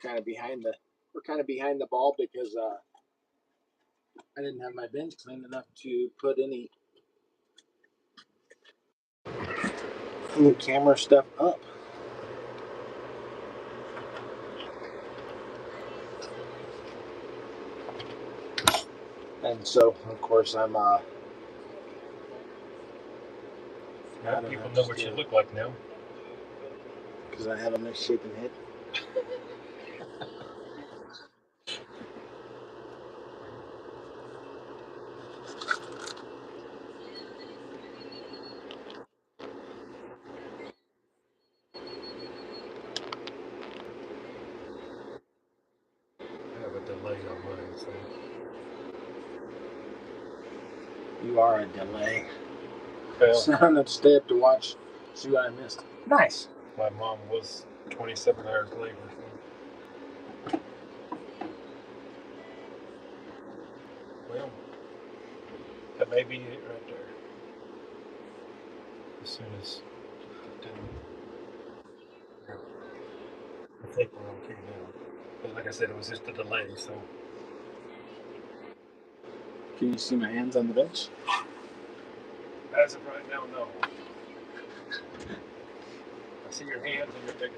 kind of behind the ball because I didn't have my bench clean enough to put any camera stuff up. And so, of course, I'm now people know what you look like now. Because I have a misshapen head. I have a delay on mine, so. You are a delay. Well, So I'm going to stay up to watch, see what I missed. Nice. my mom was 27 hours later. So. Well, that may be it right there. As soon as it didn't. I think we're okay now. But like I said, it was just a delay, so. Can you see my hands on the bench? As of right now, no. I see your hands and you're picking.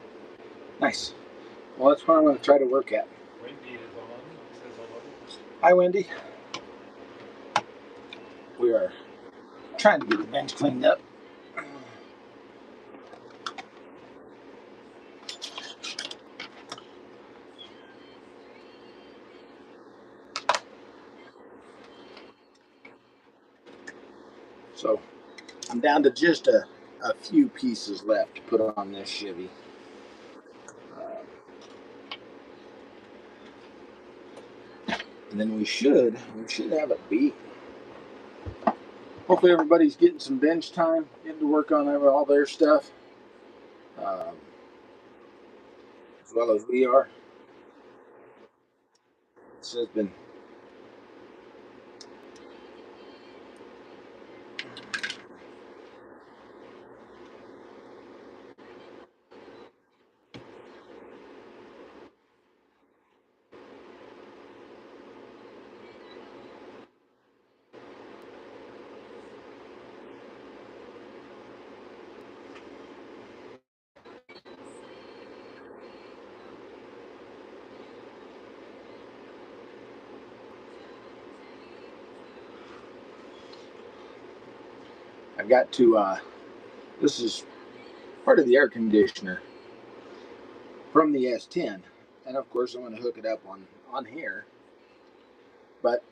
Nice. Well, that's what I'm going to try to work at. Wendy is on. It says hello. Hi, Wendy. We are trying to get the bench cleaned up. So I'm down to just a few pieces left to put on this Chevy. And then we should have it beat. Hopefully everybody's getting some bench time, getting to work on all their stuff, as well as we are. This has been I've got to, this is part of the air conditioner from the S10. And of course I'm going to hook it up on here. But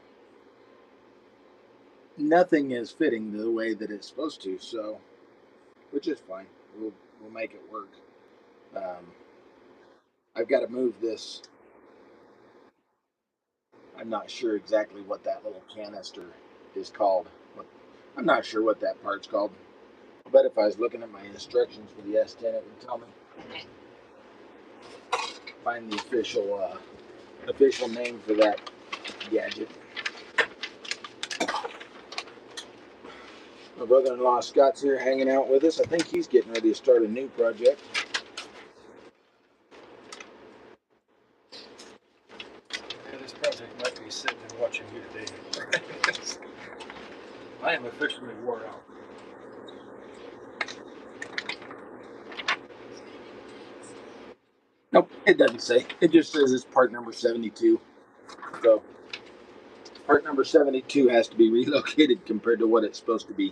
nothing is fitting the way that it's supposed to, so, which is fine. We'll make it work. I've got to move this. I'm not sure exactly what that little canister is called. I'm not sure what that part's called. I bet if I was looking at my instructions for the S10, it would tell me. Find the official name for that gadget. My brother-in-law Scott's here hanging out with us. I think he's getting ready to start a new project. Yeah, this project might be sitting and watching you today. I am officially wore out. Nope, it doesn't say. It just says it's part number 72. So, part number 72 has to be relocated compared to what it's supposed to be.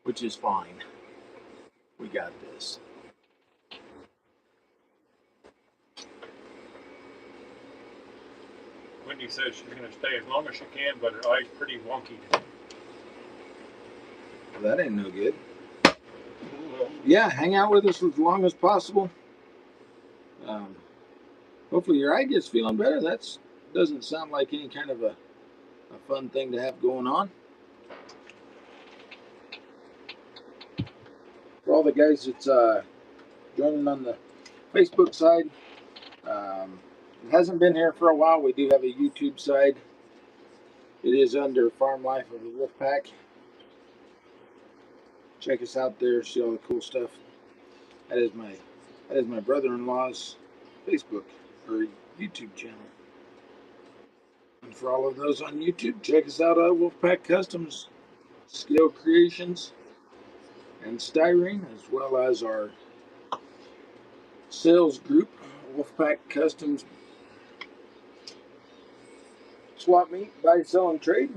Which is fine. We got this. Wendy says she's going to stay as long as she can, but her eye's pretty wonky today. Well, that ain't no good. Yeah, hang out with us as long as possible. Hopefully your eye gets feeling better. That doesn't sound like any kind of a fun thing to have going on. For all the guys that's joining on the Facebook side, It hasn't been here for a while. We do have a YouTube side. It is under Farm Life of the Wolfpac. Check us out there. See all the cool stuff. That is my brother-in-law's Facebook or YouTube channel. And for all of those on YouTube, check us out at Wolfpac Customs, Scale Creations, and Styrene, as well as our sales group, Wolfpac Customs Swap Meet, Buy, Sell, and Trade.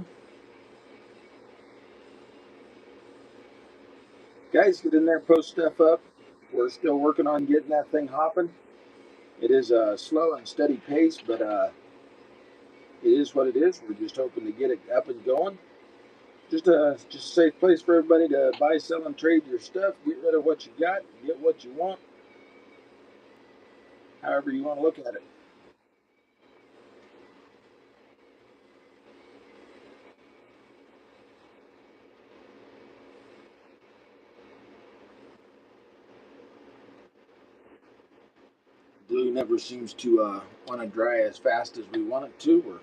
Guys, get in there, post stuff up. We're still working on getting that thing hopping. It is a slow and steady pace, but it is what it is. We're just hoping to get it up and going. Just a safe place for everybody to buy, sell, and trade your stuff. Get rid of what you got, get what you want, however you want to look at it. Glue never seems to want to dry as fast as we want it to. Or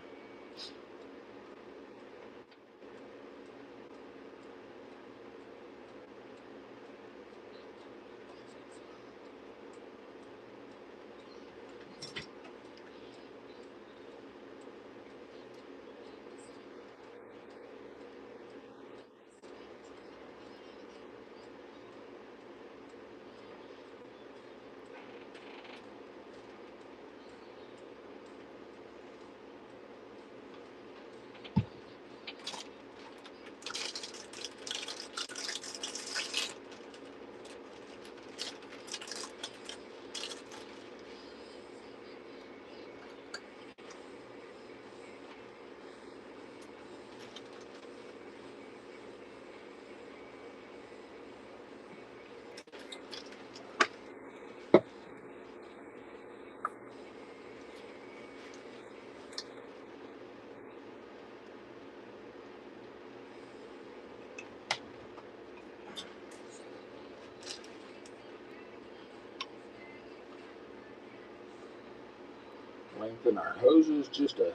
lengthen our hoses just a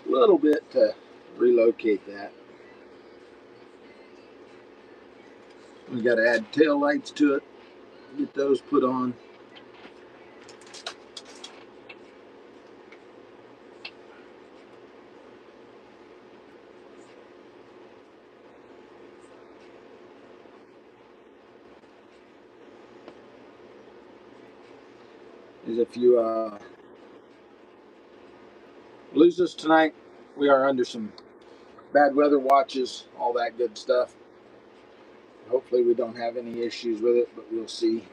little bit to relocate that. We got to add tail lights to it, get those put on. If you lose us tonight, we are under some bad weather watches, all that good stuff. Hopefully we don't have any issues with it, but we'll see.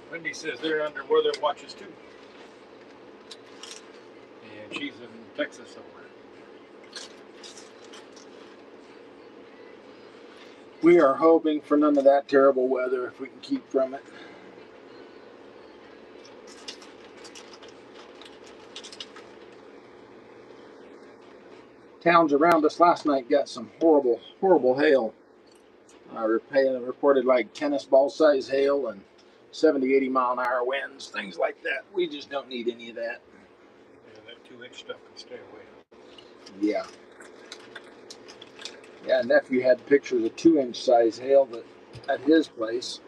Wendy says they're under weather watches too. And she's in Texas somewhere. We are hoping for none of that terrible weather if we can keep from it. Towns around us last night got some horrible, horrible hail. Reported like tennis ball size hail and 70, 80 mile an hour winds, things like that. We just don't need any of that. Yeah, that 2-inch stuff can stay away. Yeah. Yeah, nephew had pictures of 2-inch size hail at his place.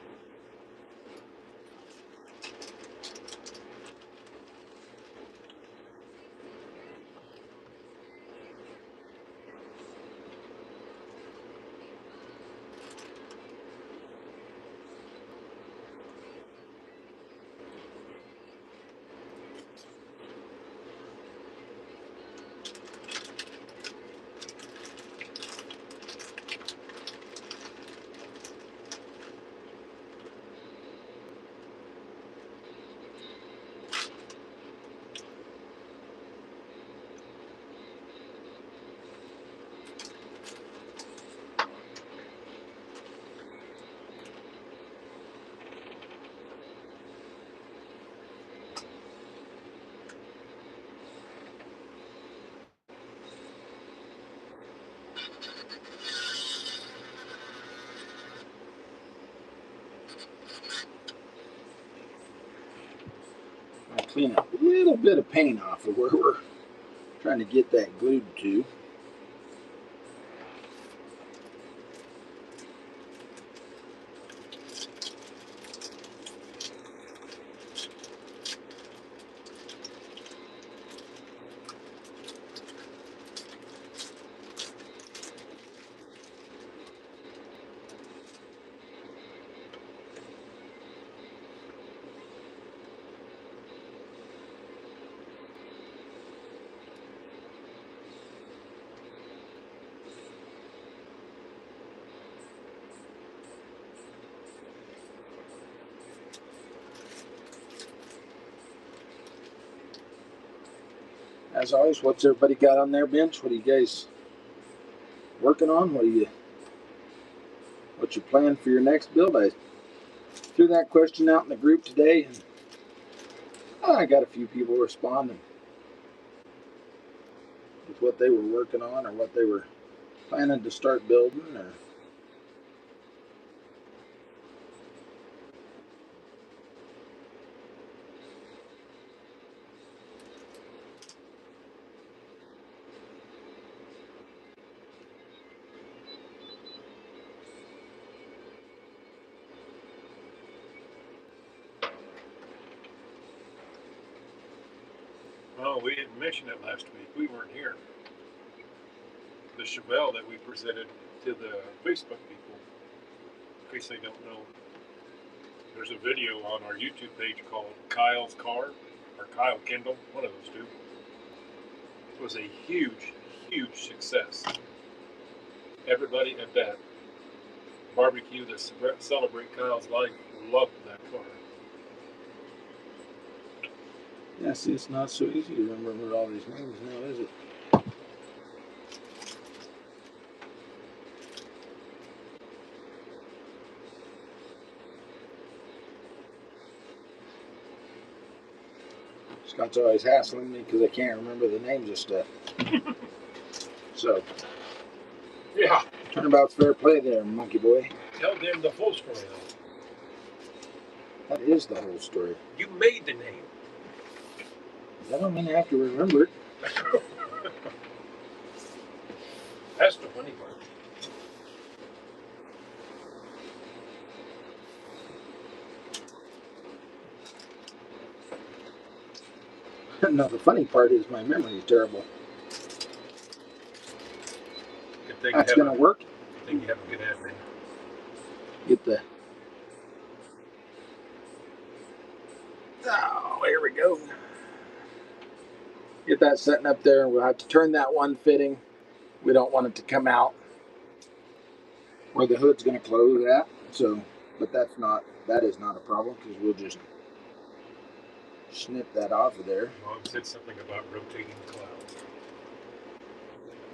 clean a little bit of paint off of where we're trying to get that glued to. As always, what's everybody got on their bench? What are you guys working on? What's your plan for your next build? I threw that question out in the group today, and I got a few people responding with what they were working on or what they were planning to start building. Oh, we didn't mention it last week. We weren't here. The Chevelle that we presented to the Facebook people, in case they don't know, there's a video on our YouTube page called Kyle's Car, or Kyle Kendall, one of those two. It was a huge, huge success. Everybody at that barbecue that celebrate Kyle's life loved that car. Yeah, see, it's not so easy to remember all these names now, is it? Scott's always hassling me because I can't remember the names of stuff. So, yeah, turnabout's fair play there, monkey boy. Tell them the full story, though. That is the whole story. You made the name. I don't mean I have to remember it. That's the funny part. No, the funny part is my memory is terrible. Good thing That's going to work. Good thing you have a good admin. Get the... Oh, here we go. Get that setting up there, and we'll have to turn that one fitting. We don't want it to come out where the hood's going to close at. So, but that is not a problem because we'll just snip that off of there. Mom said something about rotating clouds.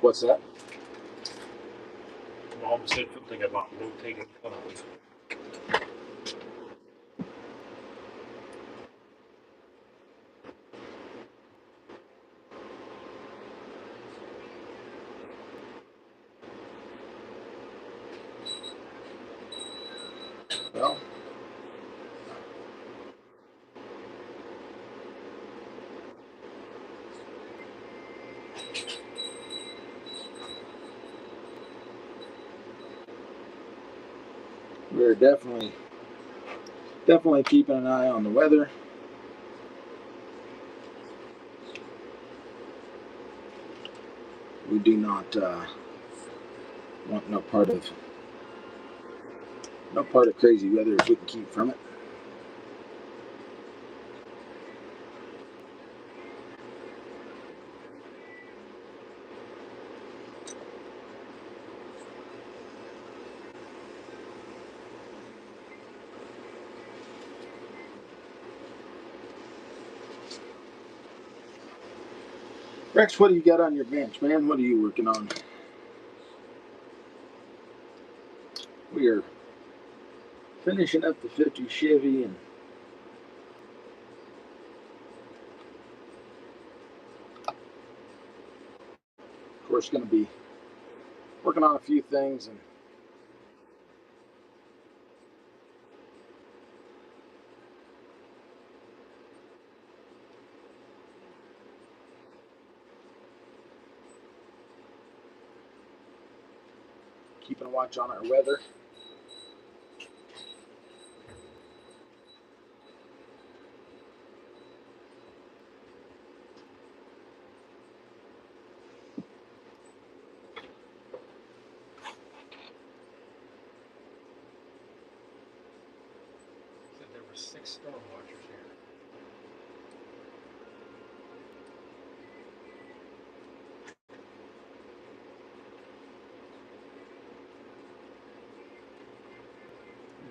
What's that? Mom said something about rotating clouds. Well, we're definitely keeping an eye on the weather. We do not want no part of crazy weather if we can keep from it. Rex, what do you got on your bench, man? What are you working on? We are finishing up the 50 Chevy, and of course going to be working on a few things. And keeping a watch on our weather. Said there were 6 storm watchers here.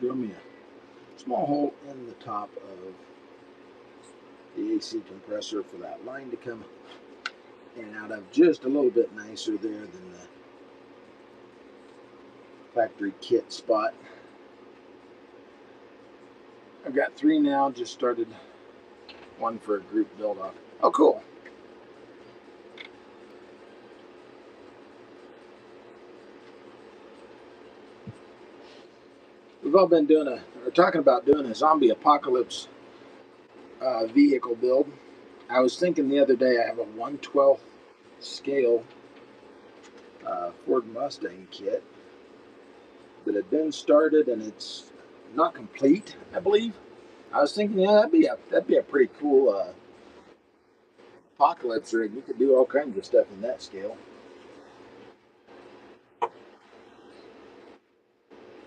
Drill me a small hole in the top of the AC compressor for that line to come in and out of, just a little bit nicer there than the factory kit spot. I've got 3 now, just started one for a group build off. Oh, cool. We've all been talking about doing a zombie apocalypse vehicle build. I was thinking the other day I have a 1/12 scale Ford Mustang kit that had been started and it's not complete, I believe. I was thinking, yeah, that'd be a pretty cool apocalypse rig. You could do all kinds of stuff in that scale.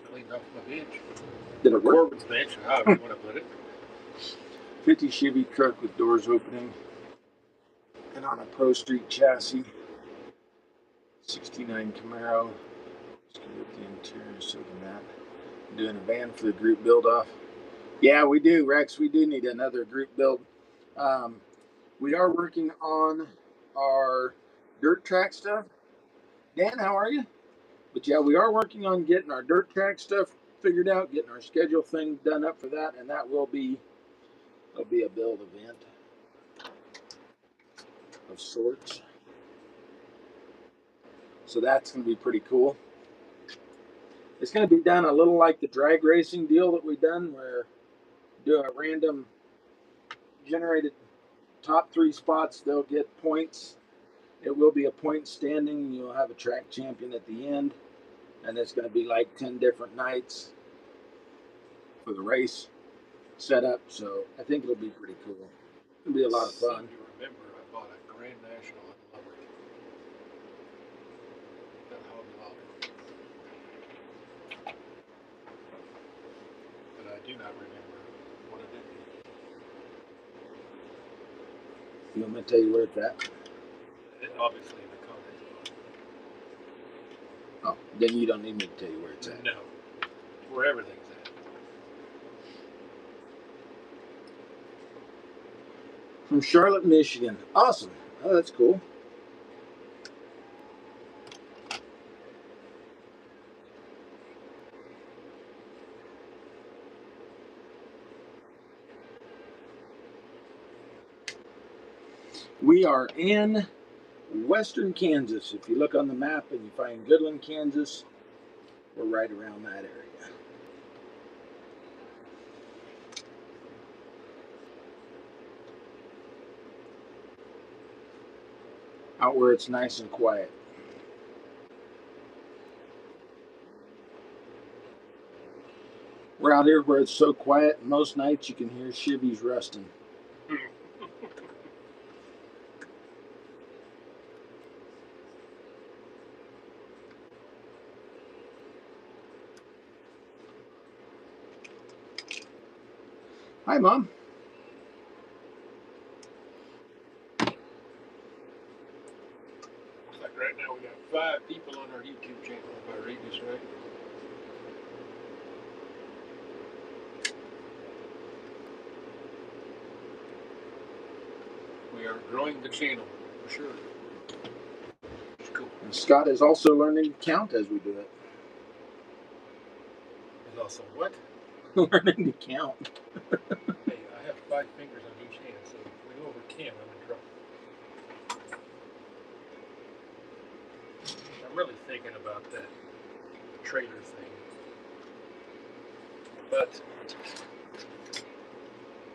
Cleaned off my bench. Did it work? Corbin's bench, however you want to put it. 50 Chevy truck with doors opening and on a Pro Street chassis. 69 Camaro. Just gonna get the interior so than that. I'm doing a van for the group build off. Yeah, we do, Rex. We do need another group build. We are working on our dirt track stuff. Dan, how are you? But yeah, we are working on getting our dirt track stuff figured out, getting our schedule thing done up for that, and that'll be a build event of sorts. So that's going to be pretty cool. It's going to be done a little like the drag racing deal that we done, where do a random generated top 3 spots, they'll get points. It will be a point standing. You'll have a track champion at the end, and it's going to be like 10 different nights for the race setup. So I think it'll be pretty cool. It'll be a lot of fun. You remember I bought a Grand National in Lubbock. That Hobby Lobby. But I do not remember what it did. You want me to tell you where it's at? Obviously in the comments. Oh, then you don't need me to tell you where it's at. No. Where everything's at. From Charlotte, Michigan. Awesome. Oh, that's cool. We are in western Kansas. If you look on the map and you find Goodland, Kansas, we're right around that area. Out where it's nice and quiet. We're out here where it's so quiet, most nights you can hear Chevys rusting. Hi, Mom. Looks like right now we got 5 people on our YouTube channel, if I read this right. We are growing the channel, for sure. It's cool. And Scott is also learning to count as we do it. There's also what? Learning to count. Hey, I have 5 fingers on each hand, so if we go over 10, I'm in trouble. I'm really thinking about that trailer thing. But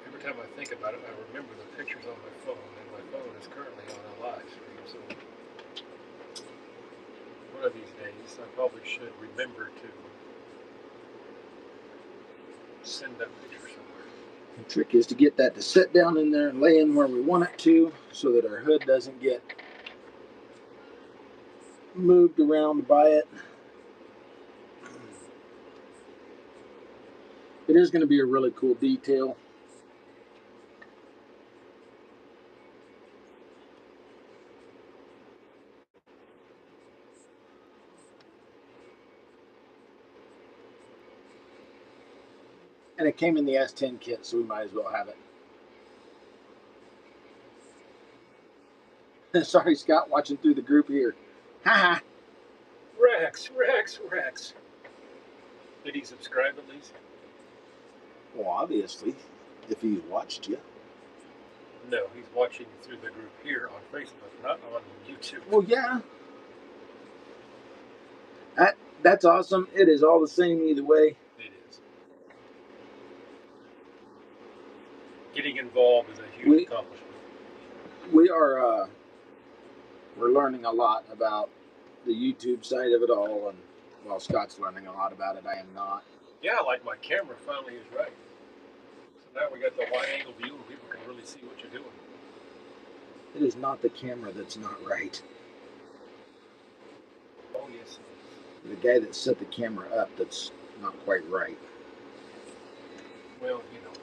every time I think about it, I remember the pictures on my phone, and my phone is currently on a live stream, so when one of these days, I probably should remember to send that picture somewhere. The trick is to get that to sit down in there and lay in where we want it to, so that our hood doesn't get moved around by it. It is going to be a really cool detail. And it came in the S10 kit, so we might as well have it. Sorry, Scott, watching through the group here. Haha. Rex. Did he subscribe at least? Well, obviously, if he's watched you. No, he's watching through the group here on Facebook, not on YouTube. Well, yeah. That's awesome. It is all the same either way. It is. Getting involved is a huge accomplishment. We're learning a lot about the YouTube side of it all, and well, Scott's learning a lot about it. I am not. Yeah, like my camera finally is right. So now we got the wide angle view and people can really see what you're doing. It is not the camera that's not right. Oh, yes, it is. The guy that set the camera up that's not quite right. Well, you know,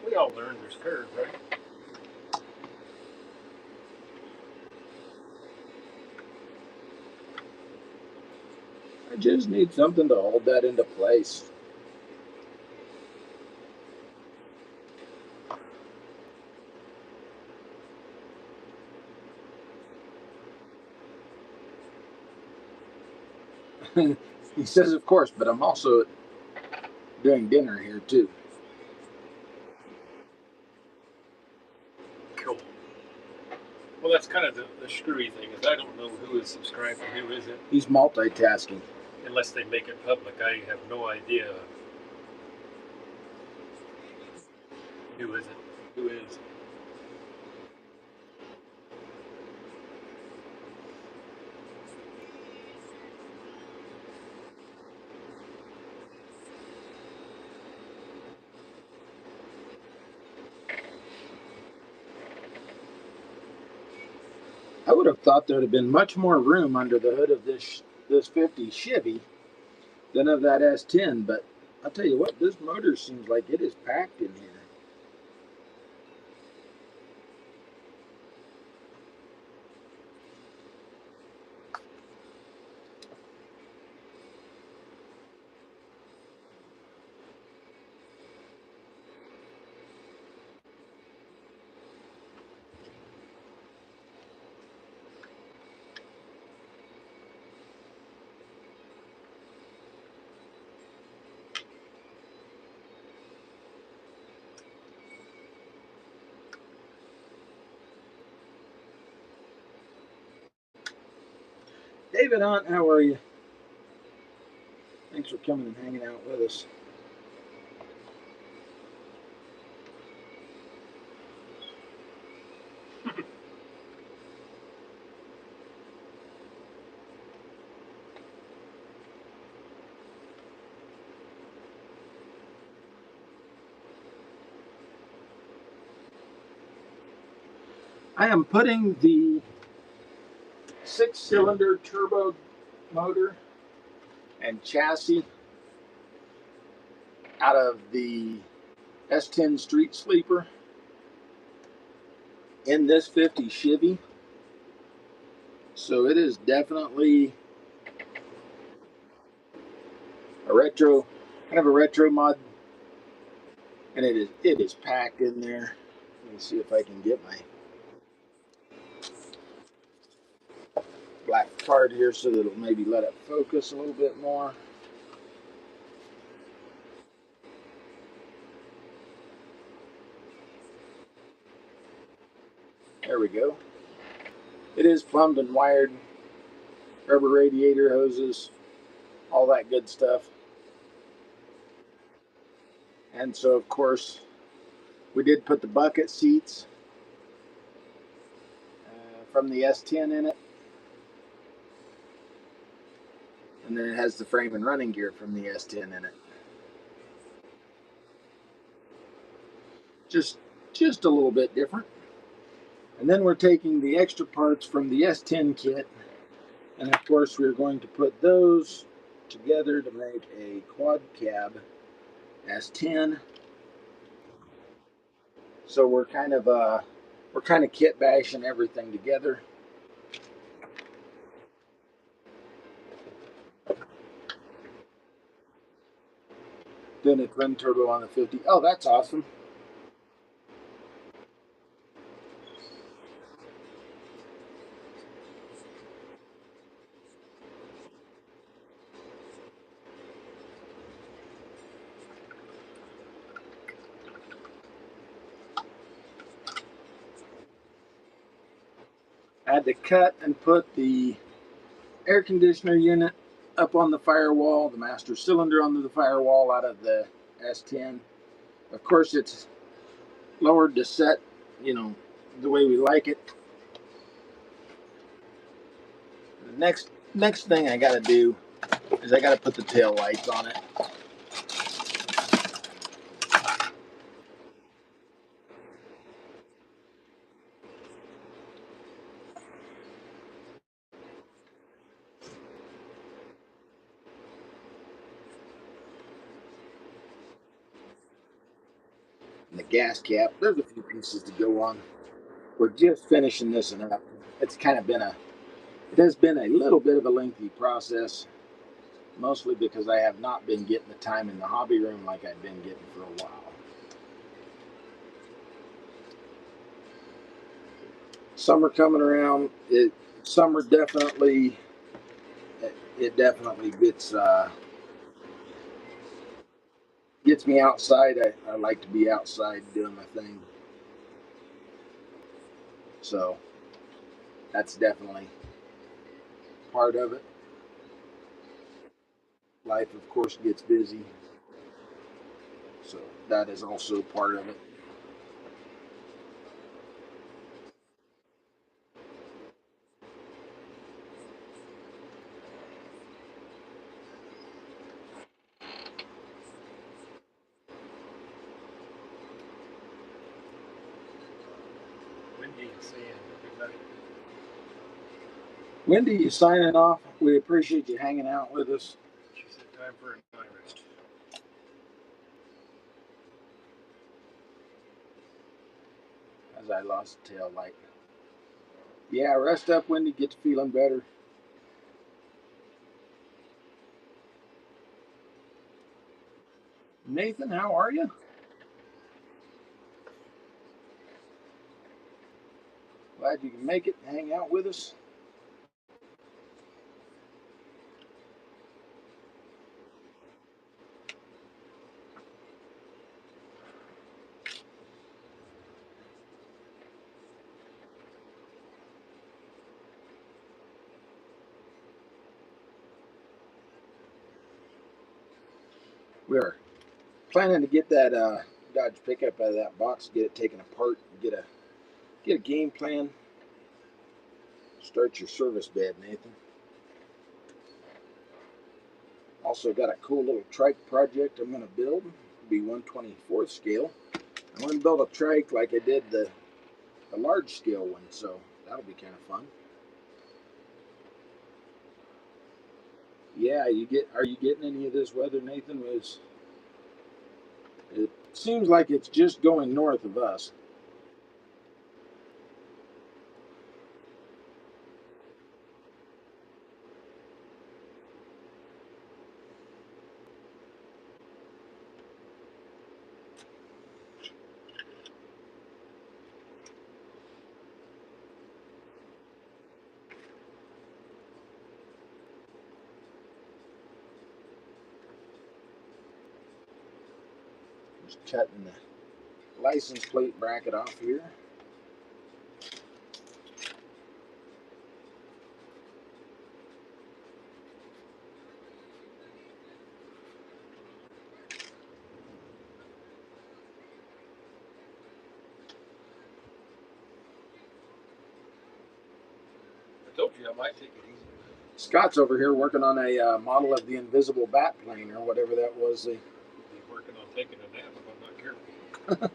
we all learn there's curves, right? I just need something to hold that into place. He says, of course, but I'm also doing dinner here too. Cool. Well, that's kind of the screwy thing, is I don't know who is subscribed and who isn't. He's multitasking. Unless they make it public, I have no idea who isn't, who is. I would have thought there'd have been much more room under the hood of this 50 Chevy than of that S10, but I'll tell you what, this motor seems like it is packed in here. David Hunt, how are you? Thanks for coming and hanging out with us. I am putting the 6-cylinder turbo motor and chassis out of the S10 Street Sleeper in this 50 Chevy. So it is definitely a retro, kind of a retro mod, and it is packed in there. Let me see if I can get my black card here so that it'll maybe let it focus a little bit more. There we go. It is plumbed and wired, rubber radiator hoses, all that good stuff. And so, of course, we did put the bucket seats from the S10 in it. and then it has the frame and running gear from the S10 in it. Just a little bit different. And then we're taking the extra parts from the S10 kit, and of course we're going to put those together to make a quad cab S10. So we're kind of kit bashing everything together. Then it twin turbo on the 50. Oh, that's awesome. I had to cut and put the air conditioner unit up on the firewall, the master cylinder under the firewall out of the S10. Of course, it's lowered to set, you know, the way we like it. The next thing I got to do is I got to put the tail lights on it. And the gas cap. There's a few pieces to go on. We're just finishing this one up. It's kind of been it has been a little bit of a lengthy process, mostly because I have not been getting the time in the hobby room like I've been getting for a while. Summer coming around, summer definitely it definitely gets me outside. I like to be outside doing my thing, so that's definitely part of it. Life, of course, gets busy, so that is also part of it. Wendy and Sam, everybody. Wendy, you signing off. We appreciate you hanging out with us. She said time for a night rest. As I lost the tail light. Yeah, rest up, Wendy. Get to feeling better. Nathan, how are you? Glad you can make it and hang out with us. We are planning to get that Dodge pickup out of that box, get it taken apart, get a game plan. Start your service bed, Nathan. Also got a cool little trike project I'm going to build. It'll be 1/24th scale. I'm going to build a trike like I did the large scale one, so that'll be kind of fun. Yeah, are you getting any of this weather, Nathan? It seems like it's just going north of us. Just cutting the license plate bracket off here. I told you I might take it easy. Scott's over here working on a model of the invisible bat plane or whatever that was. He's working on taking a nap if I'm not careful.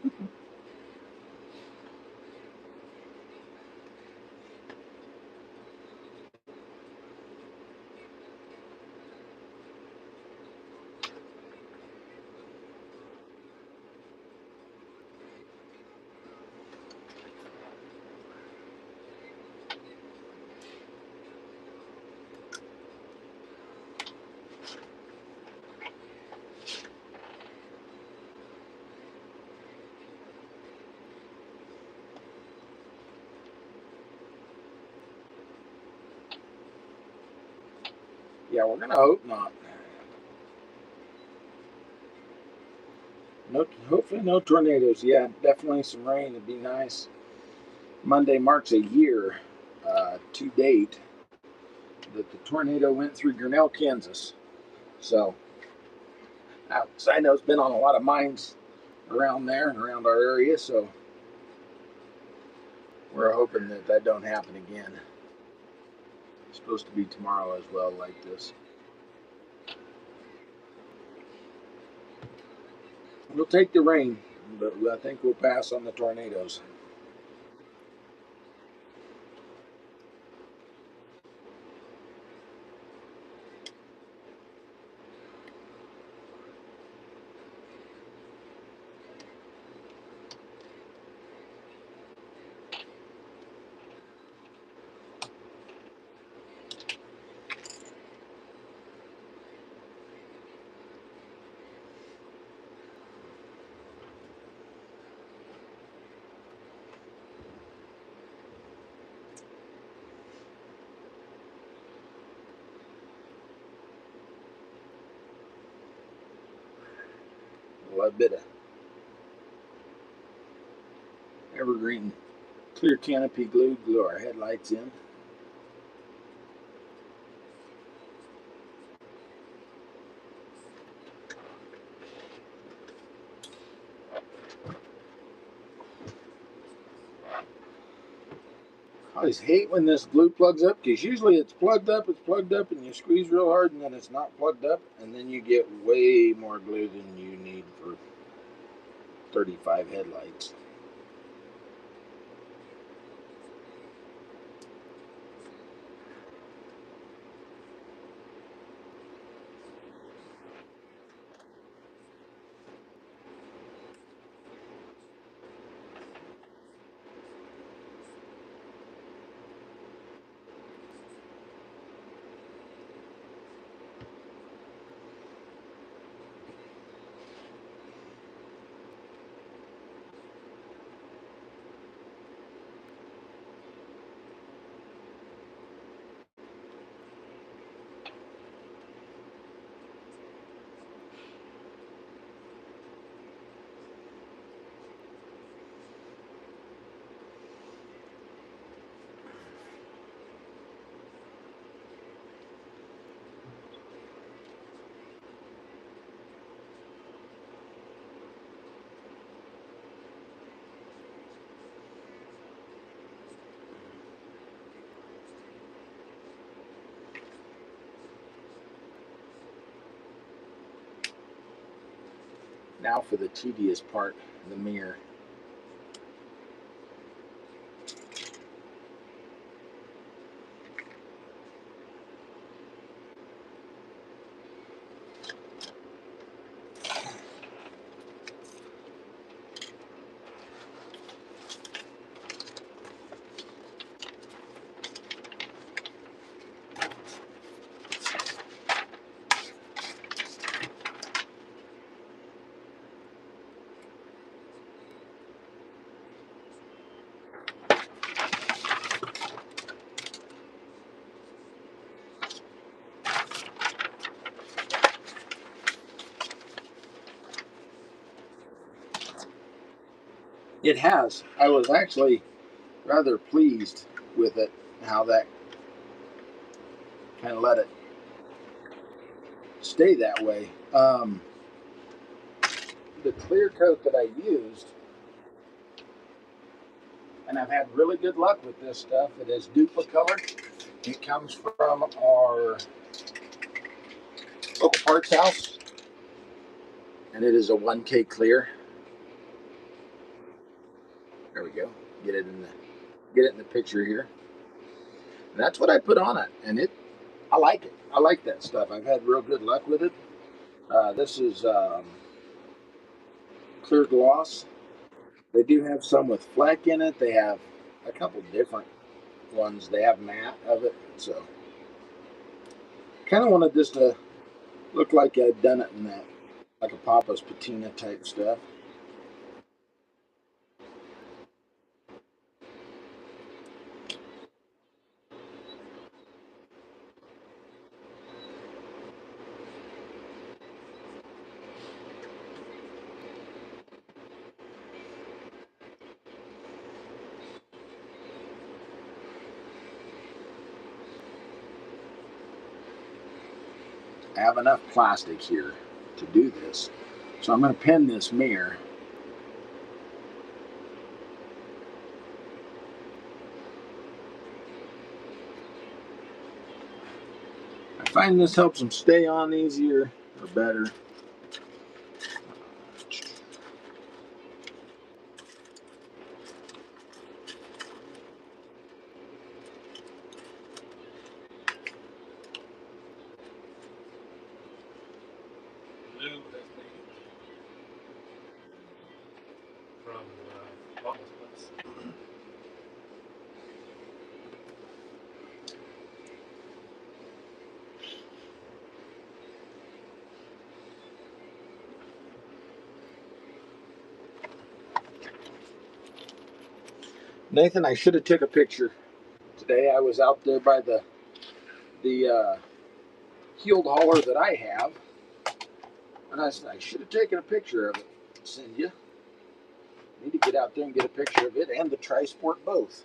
Yeah, we're gonna hope not. No, hopefully no tornadoes. Yeah, definitely some rain. It'd be nice. Monday marks a year to date that the tornado went through Grinnell, Kansas. So I know it's been on a lot of mines around there and around our area. So we're hoping that that don't happen again. It's supposed to be tomorrow as well, like this. We'll take the rain, but I think we'll pass on the tornadoes. A little bit of evergreen clear canopy glue, glue our headlights in. I always hate when this glue plugs up because usually it's plugged up, and you squeeze real hard, and then it's not plugged up, and then you get way more glue than you need for 35 headlights. Now for the tedious part, the mirror. It has. I was actually rather pleased with it, how that kind of let it stay that way. The clear coat that I used, and I've had really good luck with this stuff. It is Duplicolor. It comes from our local parts house, and it is a 1K clear. There we go. Get it in the picture here. And that's what I put on it, and I like it. I like that stuff. I've had real good luck with it. This is clear gloss. They do have some with fleck in it. They have a couple different ones. They have matte of it, so kind of wanted this to look like I'd done it in that, like a Papa's patina type stuff. I have enough plastic here to do this, so I'm going to pin this mirror. I find this helps them stay on easier or better. Lou has made from Mama's Place. Nathan, I should have took a picture today. I was out there by the heeled hauler that I have, and I said I should have taken a picture of it. Send you. Need to get out there and get a picture of it and the Tri-Sport both.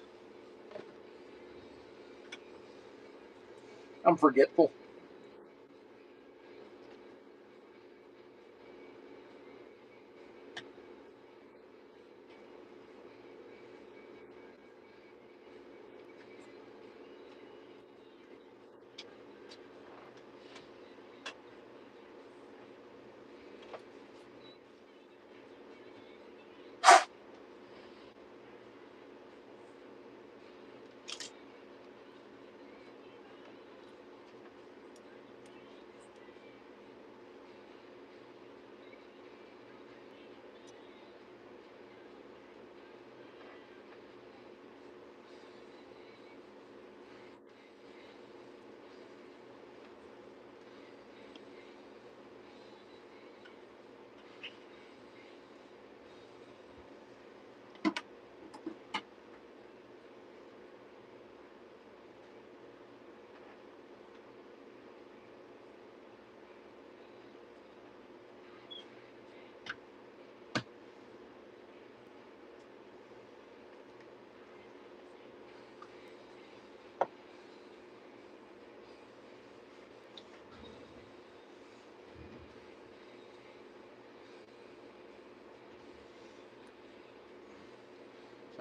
I'm forgetful.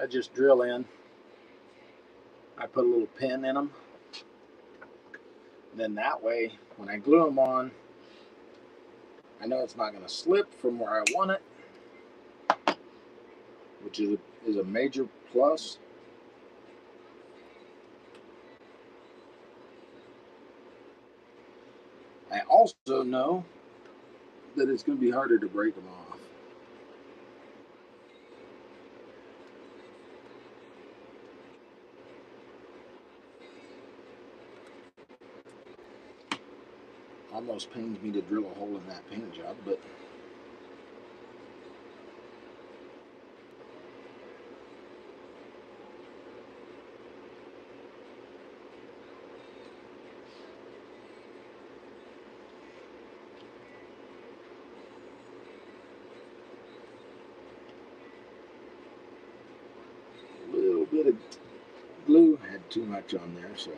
I just drill in. I put a little pin in them. Then that way, when I glue them on, I know it's not going to slip from where I want it, which is a major plus. I also know that it's going to be harder to break them off. Almost pains me to drill a hole in that paint job, but a little bit of glue had too much on there, so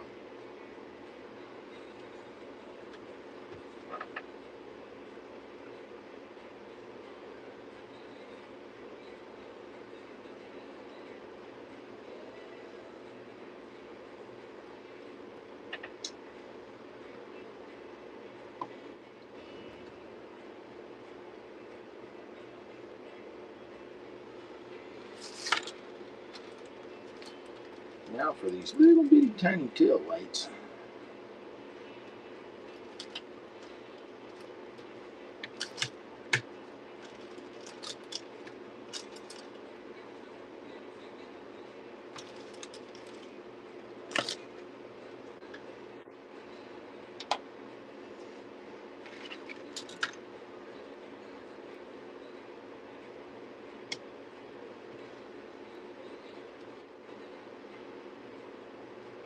Now for these little bitty tiny tail lights.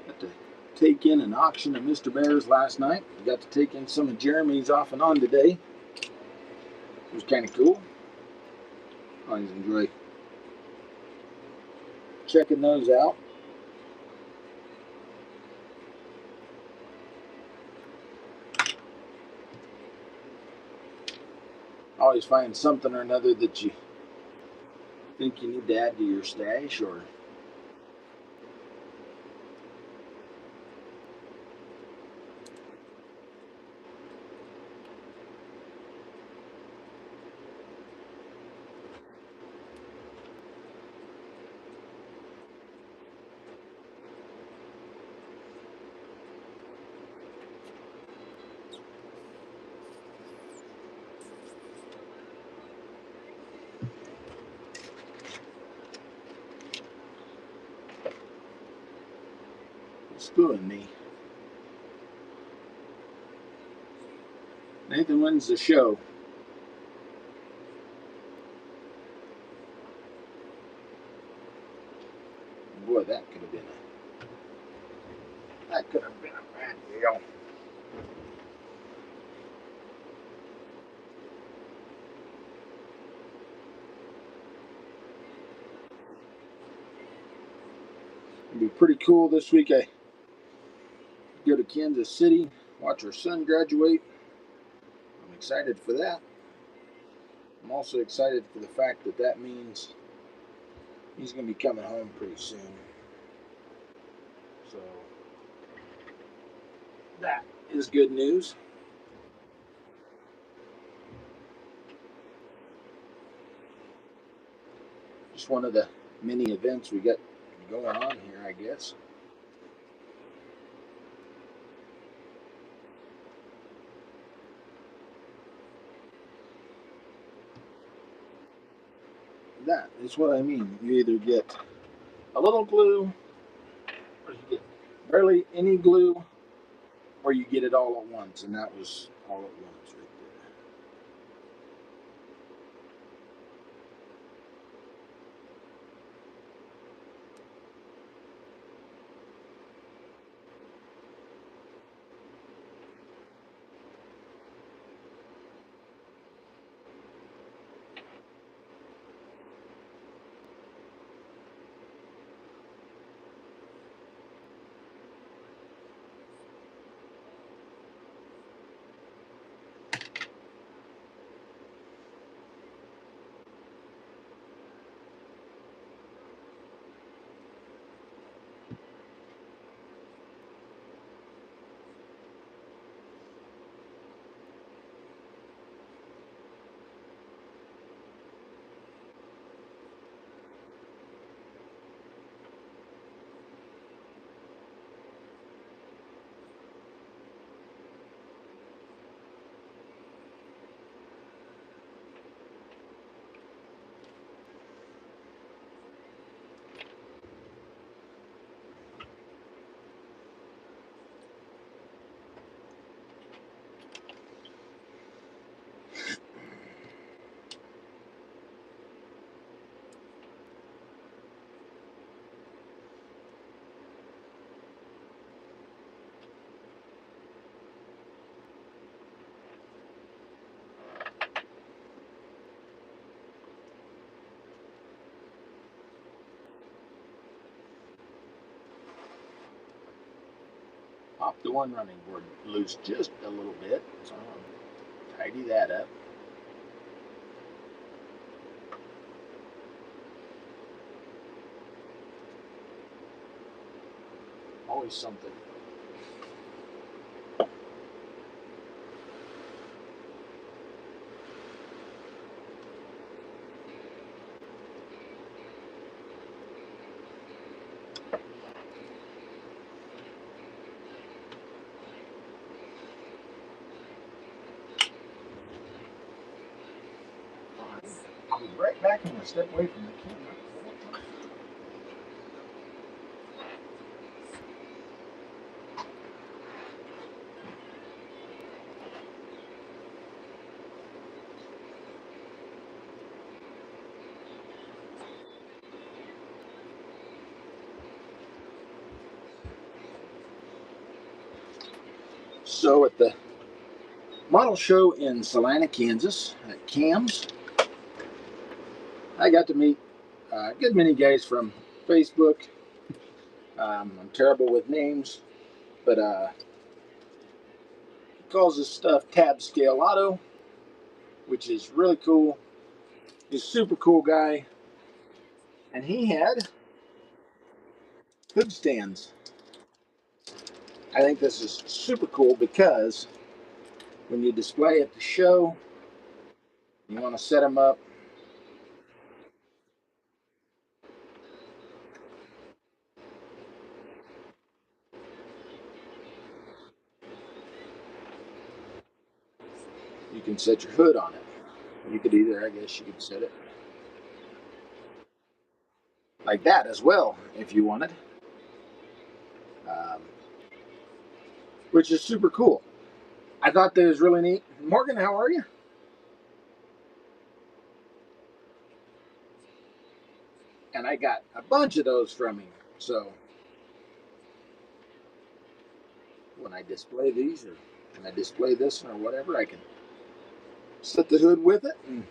Got to take in an auction of Mr. Bear's last night. Got to take in some of Jeremy's off and on today. It was kind of cool. I always enjoy checking those out. Always find something or another that you think you need to add to your stash, or screwing me. Nathan wins the show. Boy, that could have been a bad deal. It'd be pretty cool this week. I go to Kansas City, watch our son graduate. I'm excited for that. I'm also excited for the fact that that means he's going to be coming home pretty soon. So that is good news. Just one of the many events we got going on here, I guess. That is what I mean. You either get a little glue, or you get barely any glue, or you get it all at once, and that was all at once right there. Pop the one running board loose just a little bit, so I'll tidy that up. Always something. right back and step away from the camera. So at the model show in Salina, Kansas, at CAMS, I got to meet a good many guys from Facebook. I'm terrible with names, but he calls his stuff tab scale auto, which is really cool. He's a super cool guy, and he had hood stands. I think this is super cool because when you display at the show, you want to set them up. You can set your hood on it. You could either, I guess, you could set it like that as well if you wanted, um, which is super cool. I thought that was really neat. Morgan, how are you? And I got a bunch of those from him. So when I display these, or when I display this or whatever, I can set the hood with it and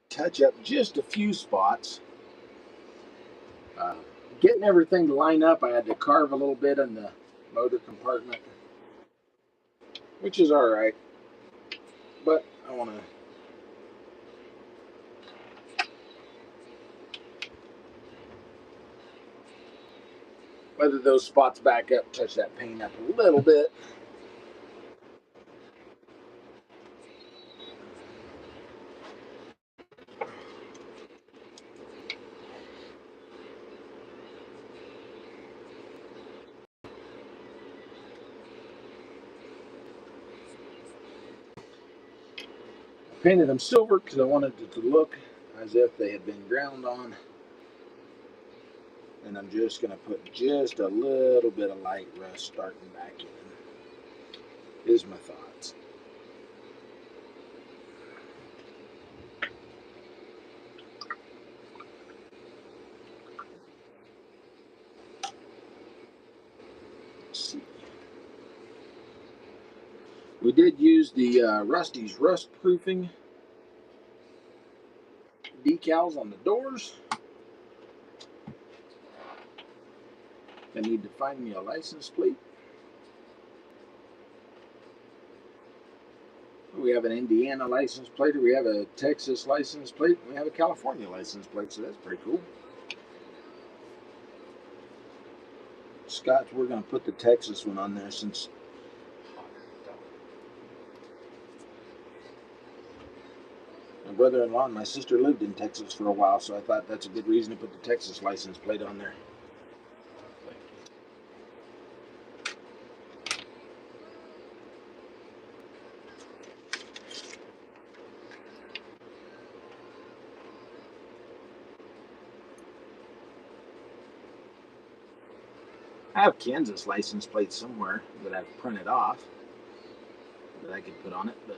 touch up just a few spots. Uh, Getting everything to line up, I had to carve a little bit in the motor compartment, which is all right. But I want to, whether those spots back up, touch that paint up a little bit. Painted them silver because I wanted it to look as if they had been ground on. And I'm just going to put just a little bit of light rust starting back in. Is my thoughts. Let's see. We did use the Rusty's rust proofing decals on the doors. I need to find me a license plate. We have an Indiana license plate, or we have a Texas license plate, and we have a California license plate, so that's pretty cool. Scott, we're going to put the Texas one on there since my brother-in-law and my sister lived in Texas for a while, so I thought that's a good reason to put the Texas license plate on there. I have Kansas license plates somewhere that I've printed off that I could put on it, but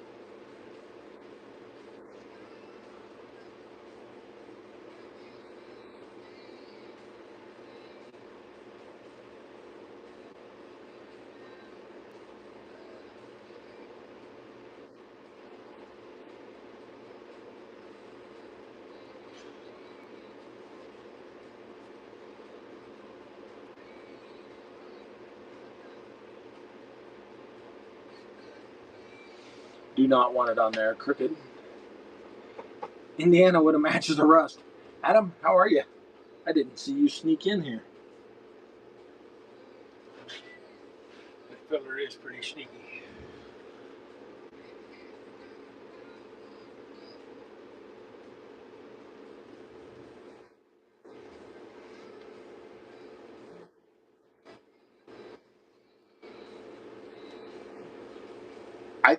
do not want it on there crooked. Indiana would have matched the rust. Adam, how are you? I didn't see you sneak in here. That feller is pretty sneaky. I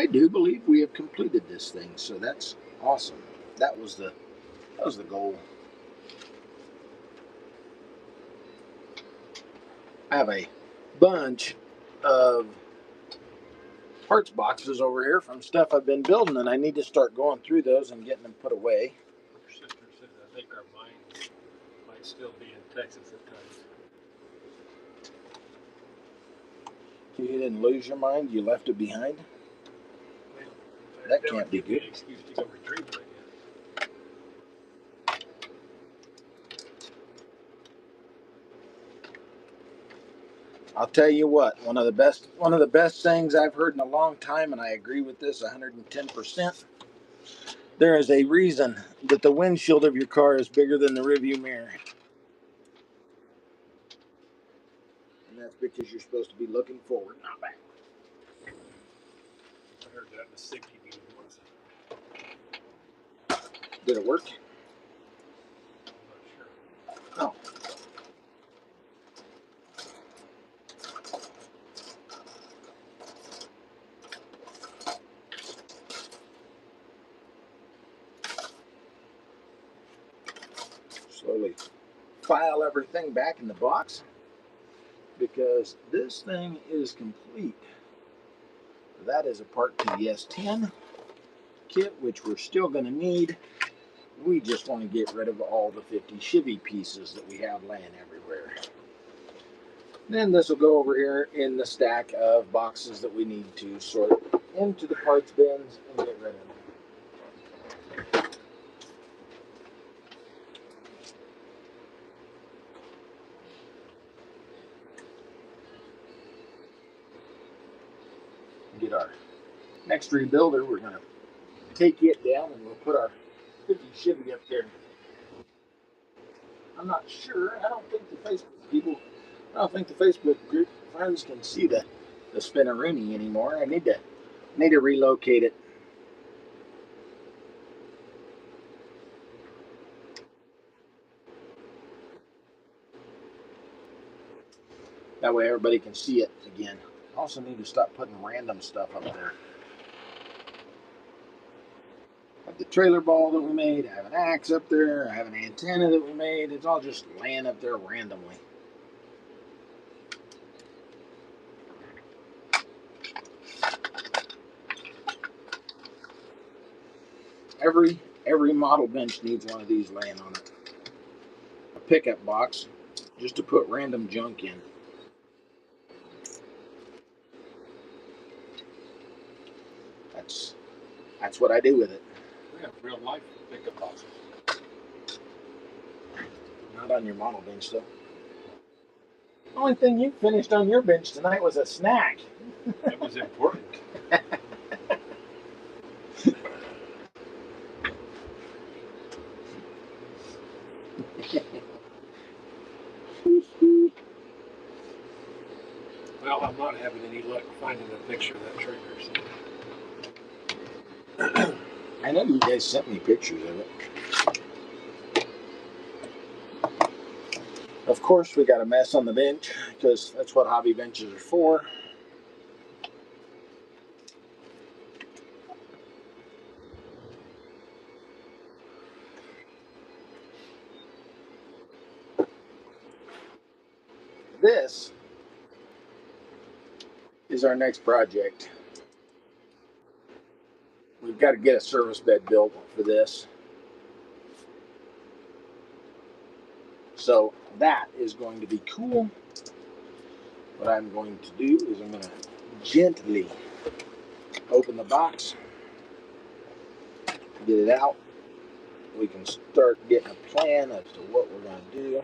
do believe we have completed this thing, so that's awesome. That was the goal. I have a bunch of parts boxes over here from stuff I've been building, and I need to start going through those and getting them put away. Our sister says I think our minds might still be in Texas at times. You didn't lose your mind, you left it behind? Well, That can't be good. An excuse to go retrieve it, I guess. I'll tell you what, one of the best things I've heard in a long time, and I agree with this 110%. There is a reason that the windshield of your car is bigger than the rearview mirror. And that's because you're supposed to be looking forward, not back. I heard that in the safety meeting once. Did it work? I'm not sure. Oh. Slowly file everything back in the box because this thing is complete. That is a part to the S10 kit, which we're still going to need. We just want to get rid of all the 50 Chevy pieces that we have laying everywhere. Then this will go over here in the stack of boxes that we need to sort into the parts bins and get rid of them. Get our next rebuilder, we're going to take it down and we'll put our 50 Chevy up there. I'm not sure. I don't think the Facebook group friends can see the spinneroony anymore. I need to relocate it. That way everybody can see it again. I also need to stop putting random stuff up there. I have the trailer ball that we made. I have an axe up there. I have an antenna that we made. It's all just laying up there randomly. Every model bench needs one of these laying on it. A pickup box just to put random junk in. That's what I do with it. We have real life pickup boxes. Not on your model bench though. The only thing you finished on your bench tonight was a snack. That was important. Well, I'm not having any luck finding a picture of that trigger. So. I know you guys sent me pictures of it. Of course, we got a mess on the bench because that's what hobby benches are for. This is our next project. We've got to get a service bed built for this. So that is going to be cool. What I'm going to do is I'm going to gently open the box, get it out. We can start getting a plan as to what we're going to do.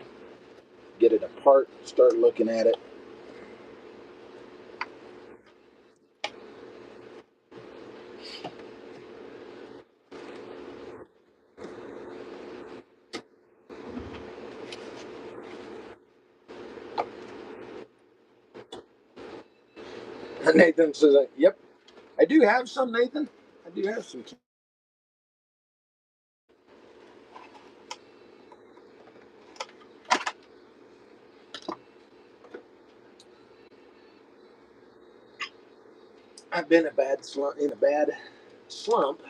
Get it apart, start looking at it. Nathan says, yep, I do have some, Nathan. I do have some. I've been in a bad slump.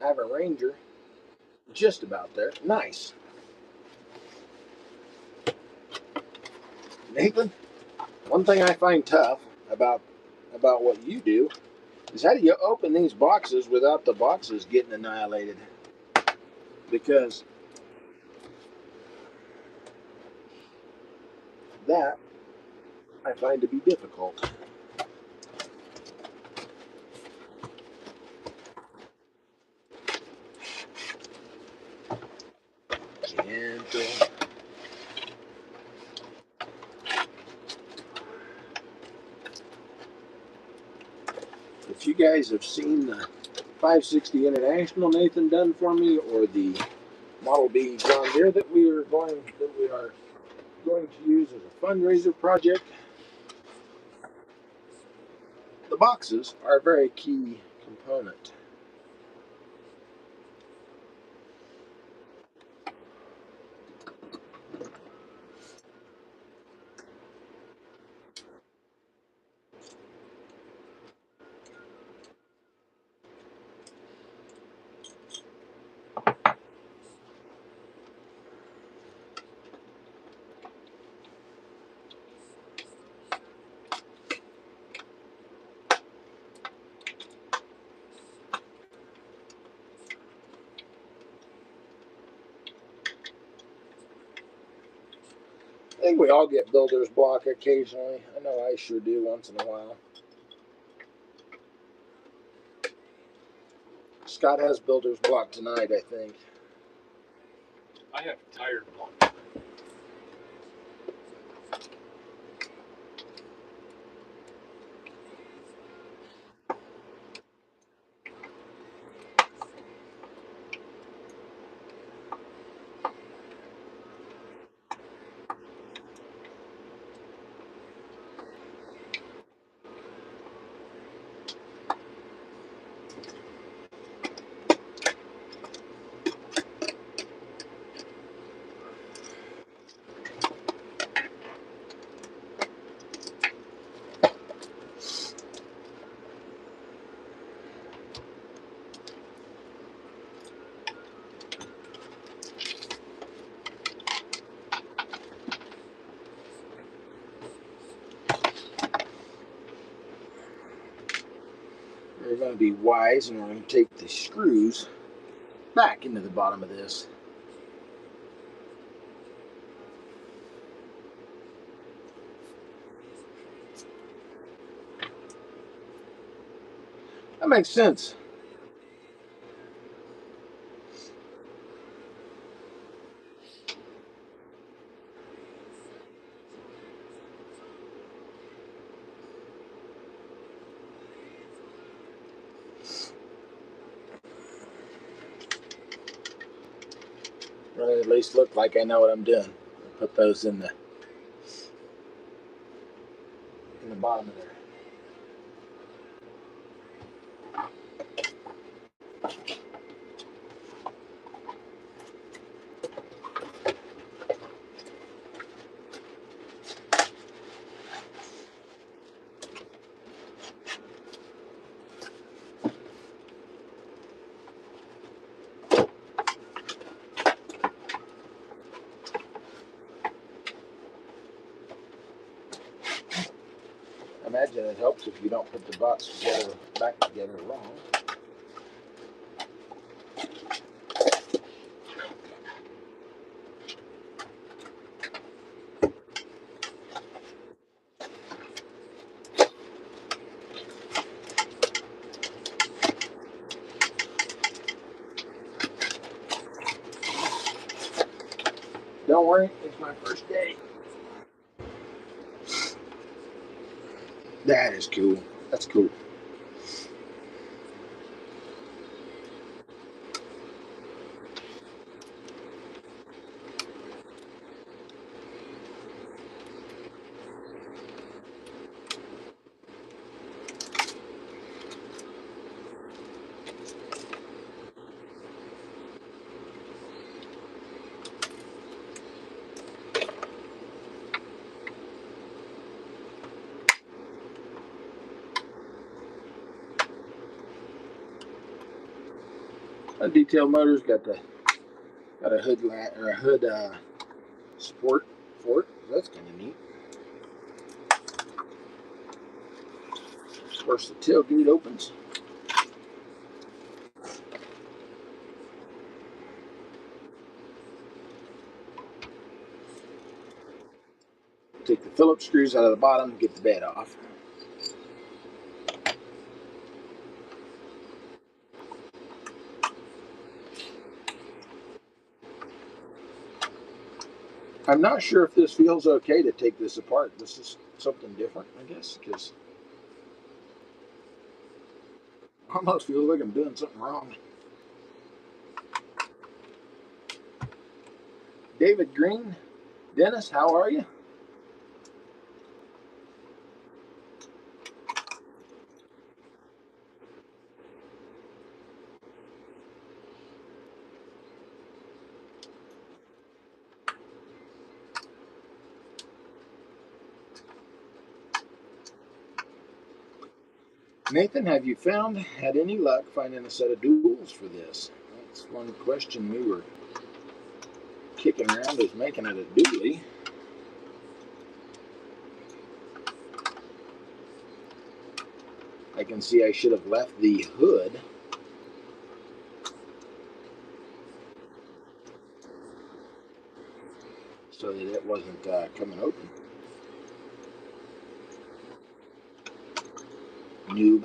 I have a Ranger just about there. Nice. Nathan, one thing I find tough about what you do is how do you open these boxes without the boxes getting annihilated? Because that I find to be difficult. Gentle. If you guys have seen the 560 International Nathan done for me, or the Model B John Deere that we are going to use as a fundraiser project, the boxes are a very key component. I think we all get builder's block occasionally. I know I sure do once in a while. Scott has builder's block tonight, I think. I have tired block. We're going to be wise and we're going to take the screws back into the bottom of this. That makes sense. Or at least look like I know what I'm doing. I'll put those in the bottom of there. I imagine it helps if you don't put the box back together wrong. Don't worry, it's my first day. That is cool. That's cool. A detail motor's got a hood or a hood support for it. That's kind of neat. Of course, the tailgate opens. Take the Phillips screws out of the bottom, get the bed off. I'm not sure if this feels okay to take this apart. This is something different, I guess, because it almost feels like I'm doing something wrong. David Green, Dennis, how are you? Nathan, have you had any luck finding a set of duals for this? That's one question we were kicking around, is making it a dually. I can see I should have left the hood so that it wasn't coming open. Noob.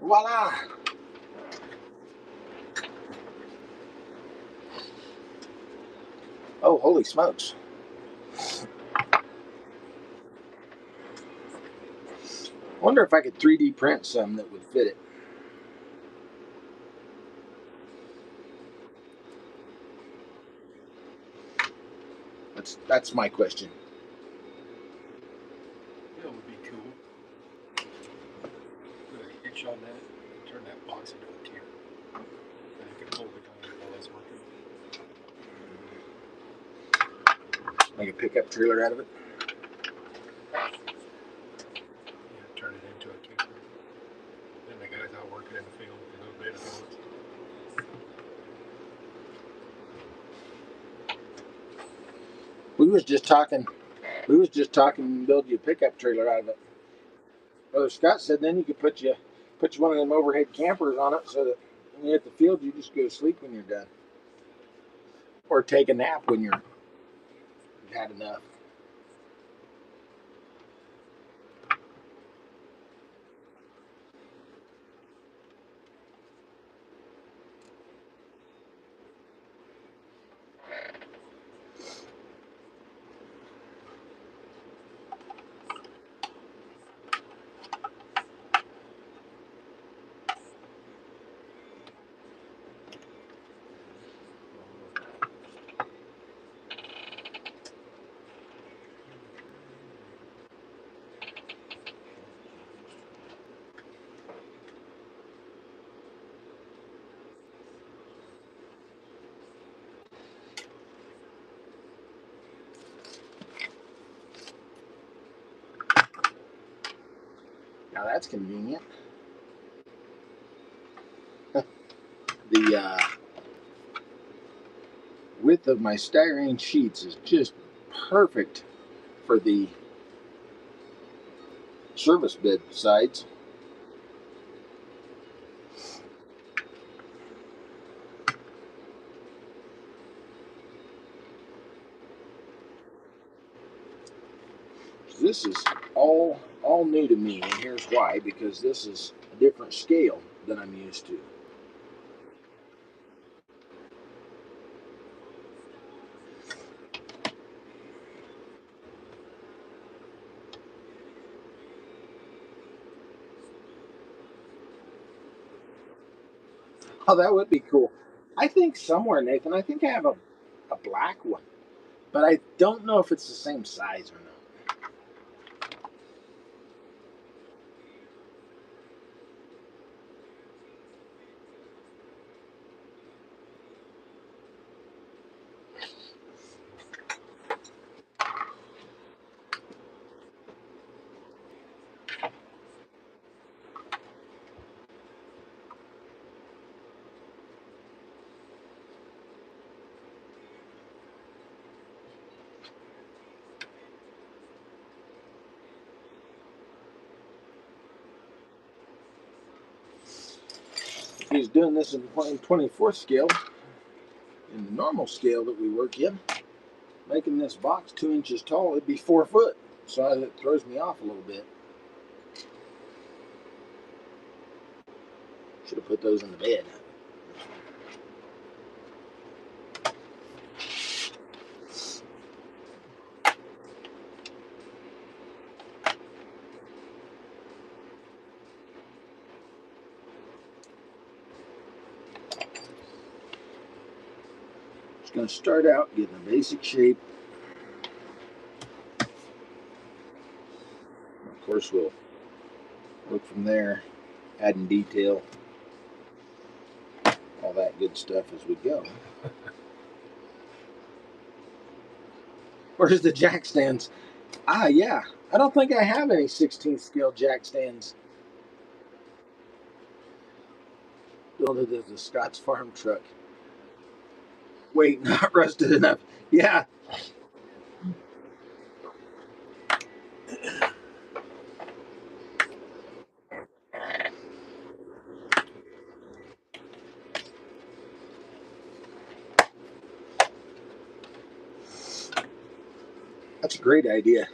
Voila! Oh, holy smokes. Wonder if I could 3D print some that would fit it. That's my question. That would be cool. Put a hitch on that, turn that box into a camera. And you can hold it on while it's working. Make a pickup trailer out of it. Yeah, turn it into a camper. Then the guy's out working in the field with a little bit of it. We was just talking build you a pickup trailer out of it. Brother Scott said then you could put you one of them overhead campers on it so that when you're at the field you just go to sleep when you're done. Or take a nap when you've had enough. Now that's convenient. The width of my styrene sheets is just perfect for the service bed sides. This is all new to me, and here's why: because this is a different scale. than I'm used to. Oh, that would be cool. I think somewhere, Nathan, I think I have a black one, but I don't know if it's the same size or not. If he's doing this in 24th scale, in the normal scale that we work in, making this box 2 inches tall, it'd be 4 foot. So it throws me off a little bit. Should have put those in the bed. Just going to start out getting a basic shape. Of course, we'll work from there, adding detail, all that good stuff as we go. Where's the jack stands? Ah, yeah. I don't think I have any 16th scale jack stands. Built it as a Scott's farm truck. Wait, not rusted enough. Yeah, that's a great idea.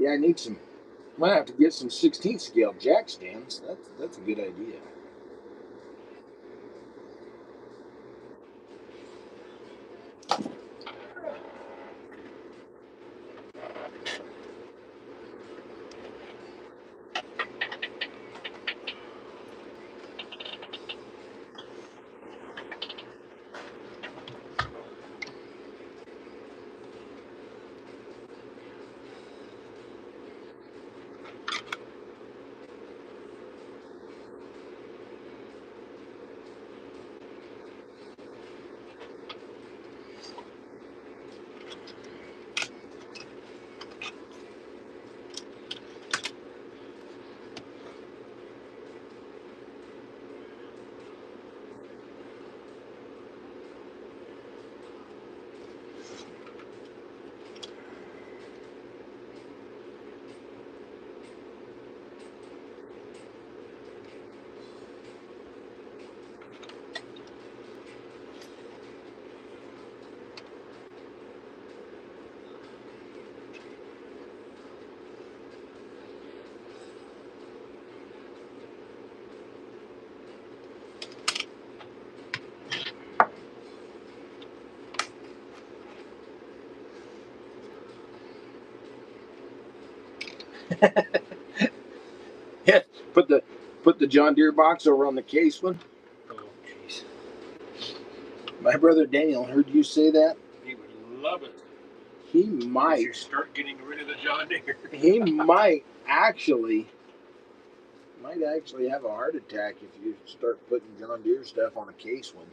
Yeah, I need some. Might have to get some 16th scale jack stands. That's a good idea. Yeah, put the John Deere box over on the case one. Oh, jeez. My brother Daniel heard you say that. He would love it. He If you might. start getting rid of the John Deere. He might actually have a heart attack if you start putting John Deere stuff on a case one.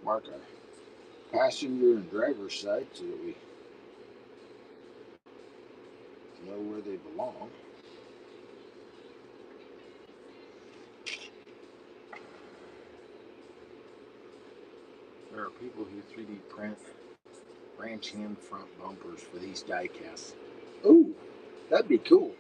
Mark our passenger and driver's side so that we know where they belong. There are people who 3D print ranch hand front bumpers for these die casts. Ooh, that'd be cool.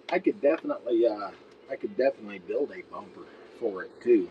I could definitely build a bumper for it too.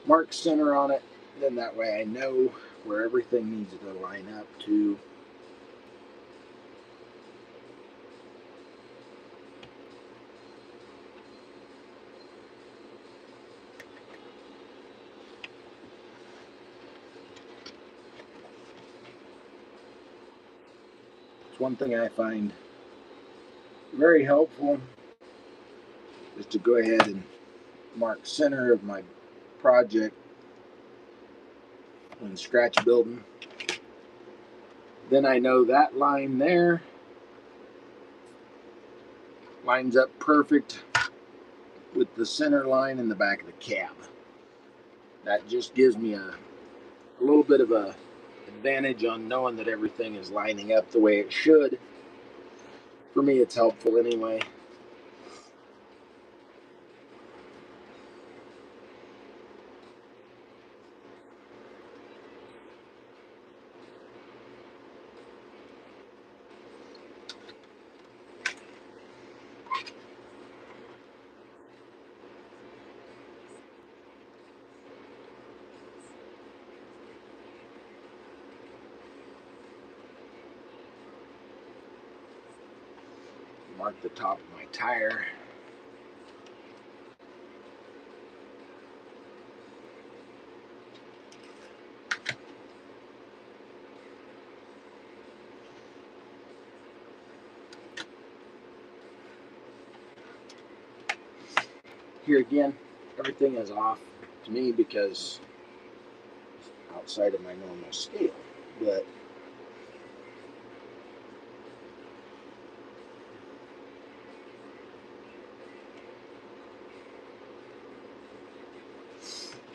Mark center on it, then that way I know where everything needs to line up to. It's one thing I find very helpful is to go ahead and mark center of my project when scratch building. Then I know that line there lines up perfect with the center line in the back of the cab. That just gives me a little bit of a advantage on knowing that everything is lining up the way it should. For me, it's helpful anyway. Mark the top of my tire. Here again, everything is off to me because outside of my normal scale. But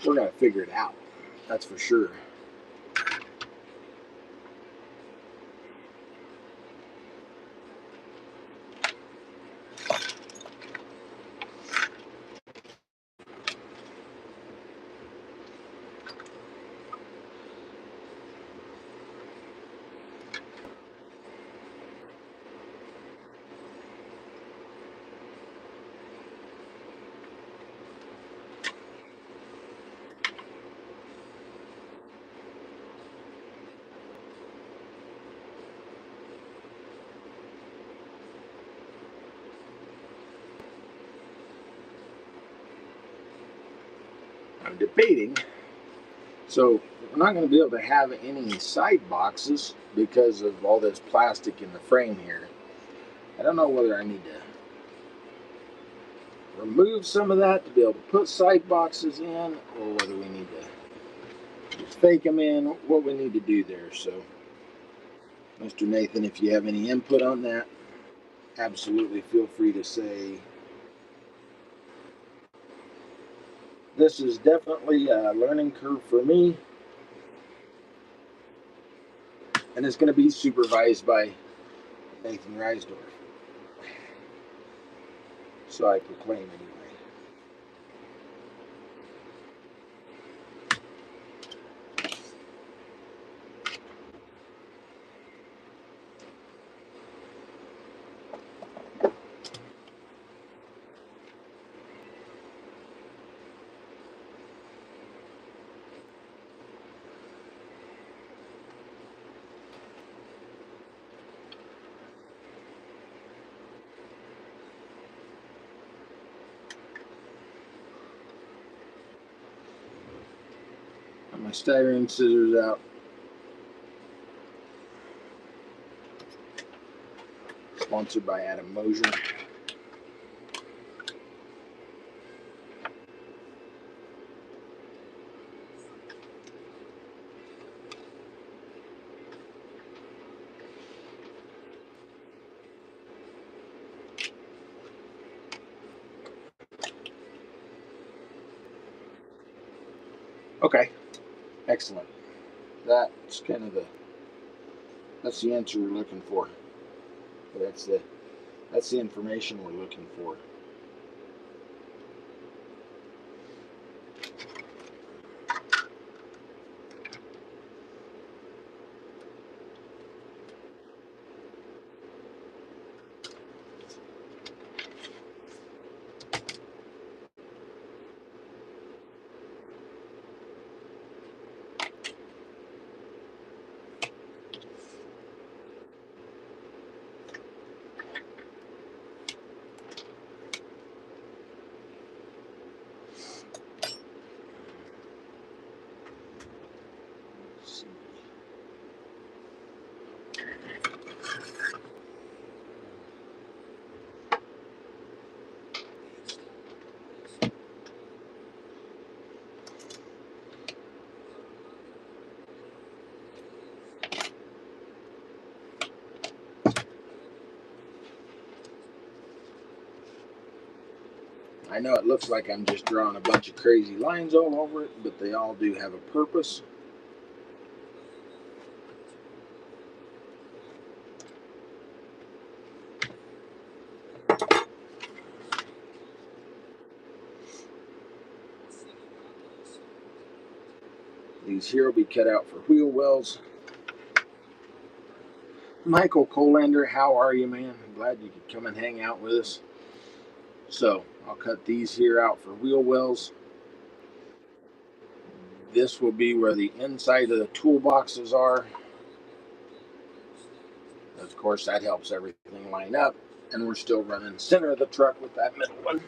we're going to figure it out. That's for sure. I'm debating. So we're not going to be able to have any side boxes because of all this plastic in the frame here. I don't know whether I need to remove some of that to be able to put side boxes in, or whether we need to just fake them in, what we need to do there. So Mr. Nathan, if you have any input on that, absolutely feel free to say. This is definitely a learning curve for me, and it's going to be supervised by Nathan Reisdorf. So I proclaim anyway. Got my styrene scissors out. Sponsored by Adam Mosier. Okay, excellent. That's kind of that's the answer we're looking for. That's the information we're looking for. I know it looks like I'm just drawing a bunch of crazy lines all over it, but they all do have a purpose. These here will be cut out for wheel wells. Michael Colander, how are you, man? I'm glad you could come and hang out with us. So I'll cut these here out for wheel wells. This will be where the inside of the toolboxes are. Of course, that helps everything line up. And we're still running center of the truck with that middle one.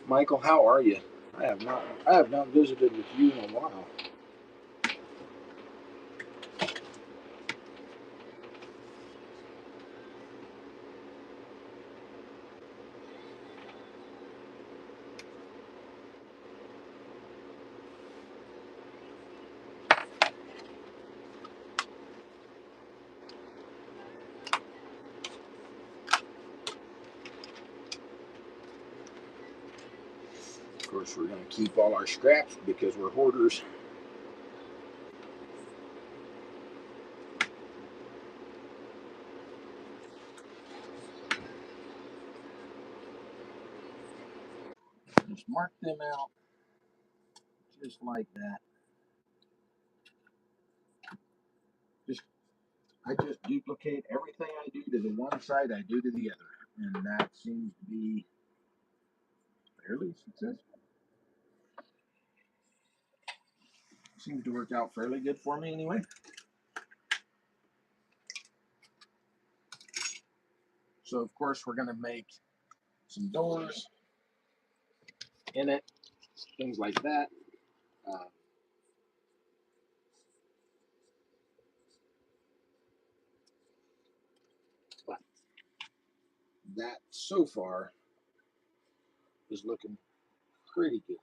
Michael, how are you? I have not visited with you in a while. Of course, we're going to keep all our scraps because we're hoarders. Just mark them out just like that. Just I just duplicate everything I do to the one side, I do to the other. And that seems to be fairly successful. Seems to work out fairly good for me anyway. So of course we're going to make some doors in it, things like that. Uh, but that so far is looking pretty good.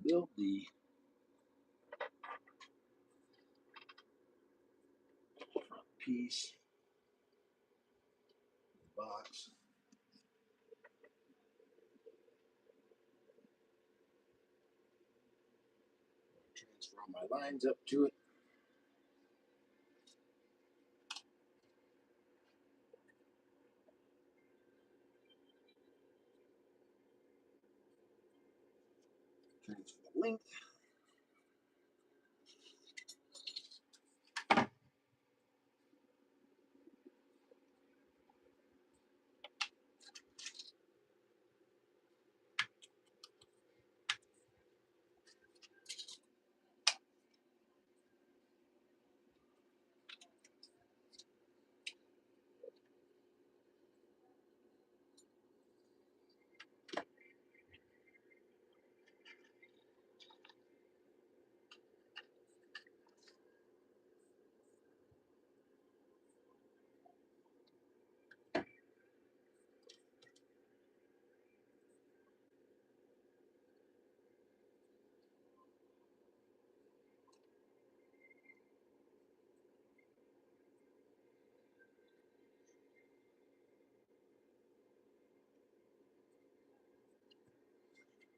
Build the front piece box. Transfer all my lines up to it. Transfer the length.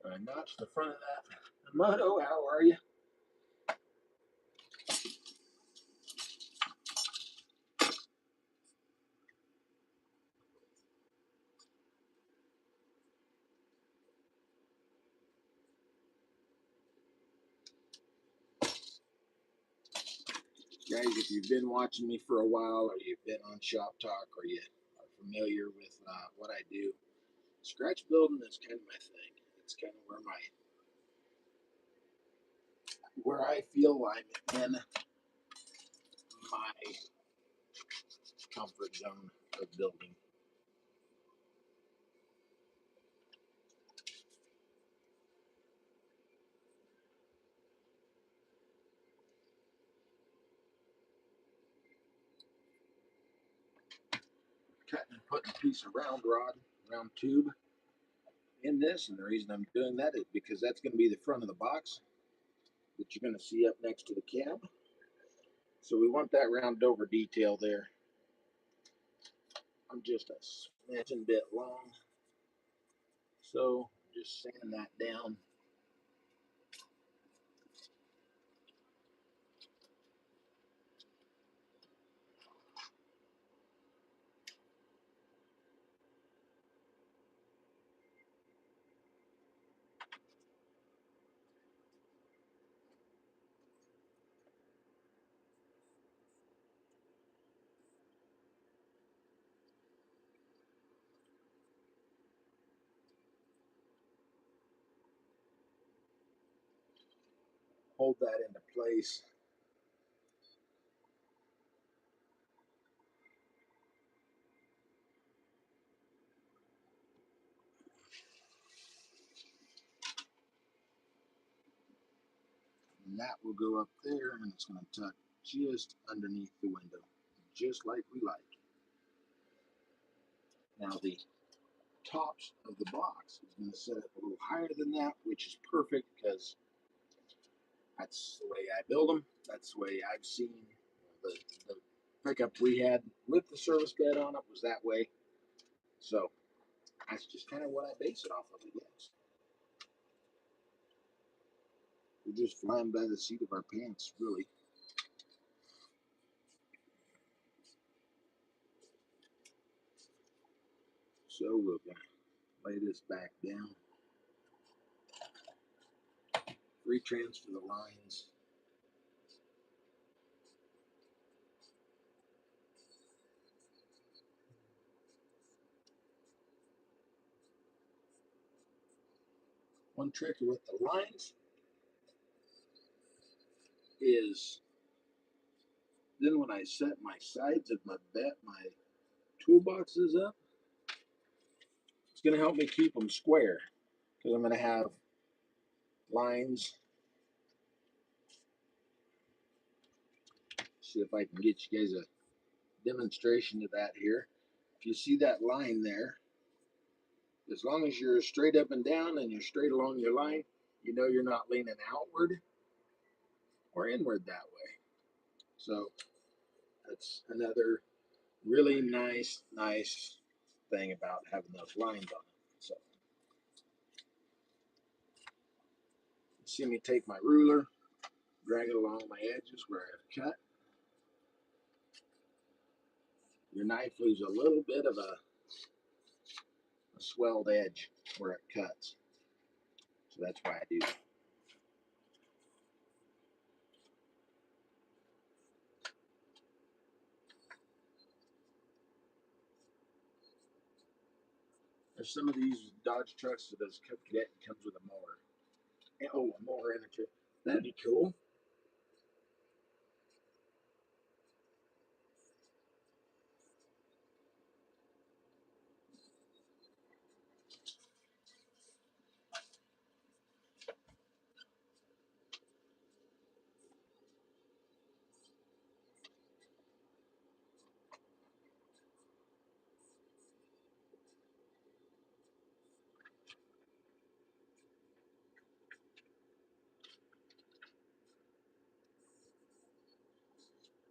I notched the front of that Moto. How are you? Guys, if you've been watching me for a while, or you've been on Shop Talk, or you are familiar with what I do, scratch building is kind of my thing. It's kind of where I feel I'm in my comfort zone of building. Cutting and putting a piece of round rod, round tube in this, and the reason I'm doing that is because that's going to be the front of the box that you're going to see up next to the cab. So we want that round over detail there. I'm just a smidgen bit long, so just sand that down. hold that into place. And that will go up there, and it's going to tuck just underneath the window, just like we like. Now the tops of the box is going to set up a little higher than that, which is perfect because that's the way I build them. That's the way I've seen the pickup we had with the service bed on it was that way. So that's just kind of what I base it off of, I guess. We're just flying by the seat of our pants, really. So we're going to lay this back down, retransfer the lines. One trick with the lines is then when I set my sides of my toolboxes up, it's going to help me keep them square because I'm going to have lines. See if I can get you guys a demonstration of that here. If you see that line there, as long as you're straight up and down and you're straight along your line, you know you're not leaning outward or inward that way. So that's another really nice thing about having those lines on it. So you see me take my ruler, drag it along my edges where I've cut. Your knife leaves a little bit of a swelled edge where it cuts. So that's why I do that. There's some of these Dodge trucks that does cadet comes with a mower. Oh, a mower and a trip. That'd be cool.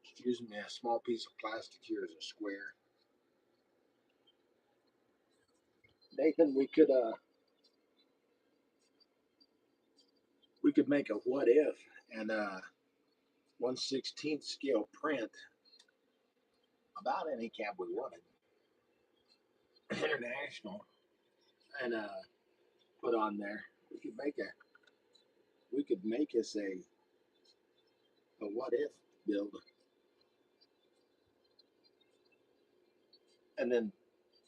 Just using a small piece of plastic here as a square. Nathan, we could make a what if and 1/16 scale print about any cab we wanted, international, and put on there. We could make us a what if build, and then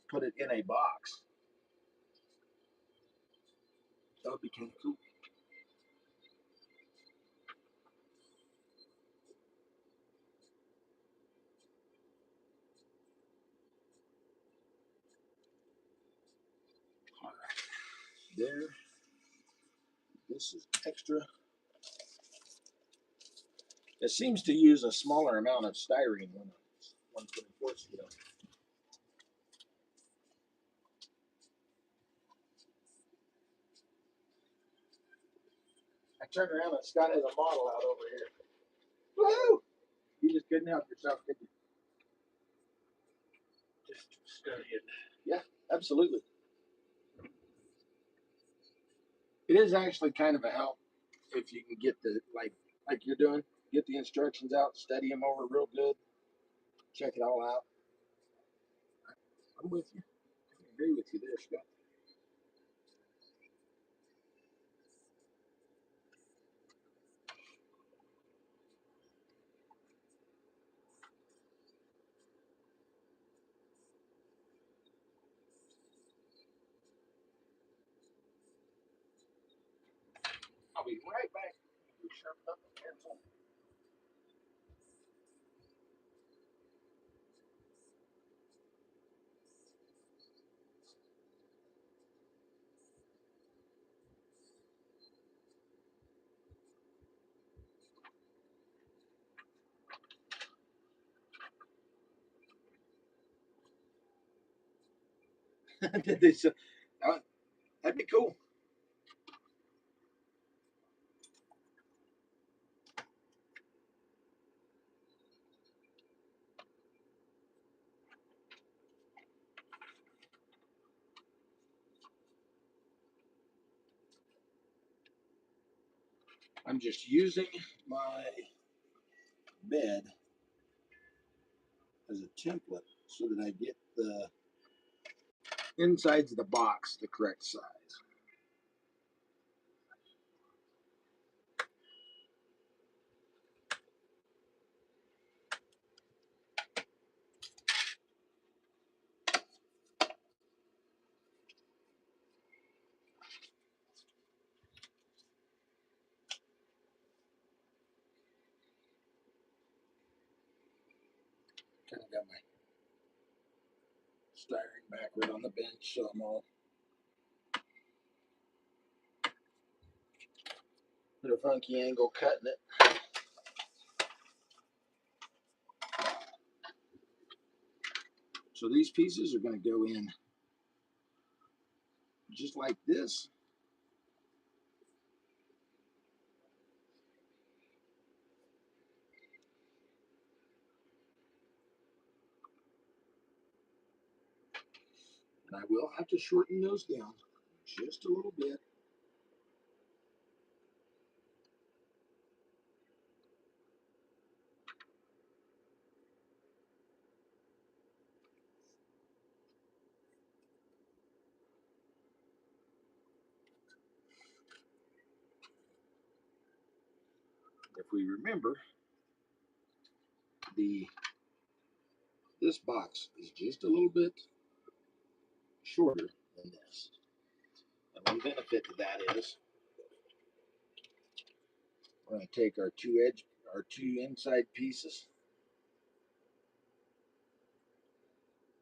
put it in a box. That would be kind of cool. All right, there. This is extra. It seems to use a smaller amount of styrene when it's 1/24 scale. I turned around and Scott has a model out over here. Woo! You just couldn't help yourself, could you? Just studying. Yeah, absolutely. It is actually kind of a help if you can get the like you're doing, get the instructions out, study them over real good, check it all out. I'm with you. I agree with you there, Scott. I'll be right back. Did they? That'd be cool. I'm just using my bed as a template so that I get the insides of the box the correct size. Kind of got my styrene backward on the bench, so I'm all at a funky angle cutting it. So these pieces are going to go in just like this. And I will have to shorten those down just a little bit. If we remember, this box is just a little bit shorter than this. And one benefit to that is we're going to take our two inside pieces.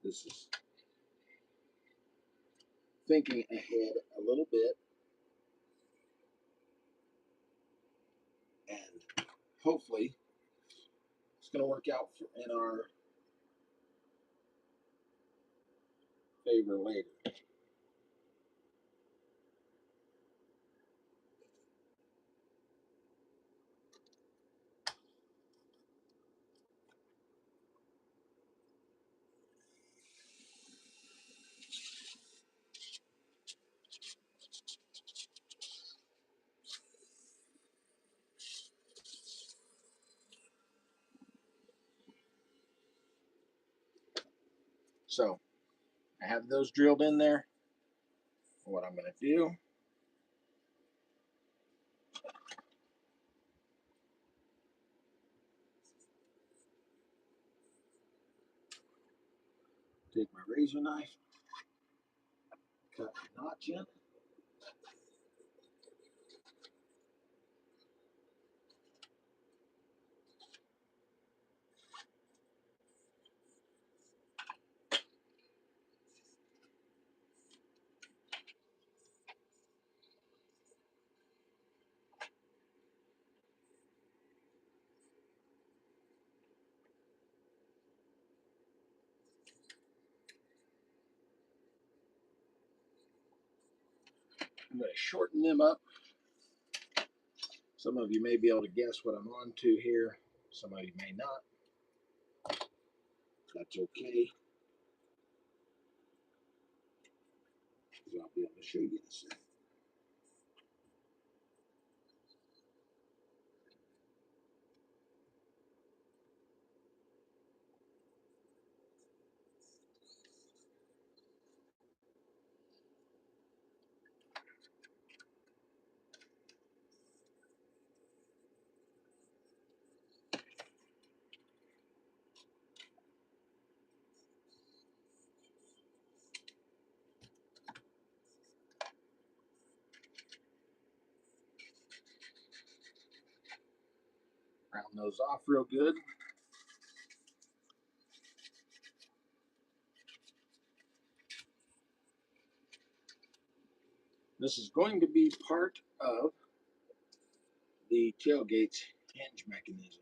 This is thinking ahead a little bit, and hopefully it's going to work out in our favor later. So I have those drilled in there. What I'm going to do, take my razor knife, cut the notch in. I'm going to shorten them up. Some of you may be able to guess what I'm on to here. Some of you may not. That's okay, because I'll be able to show you in a second. Round those off real good. This is going to be part of the tailgate's hinge mechanism.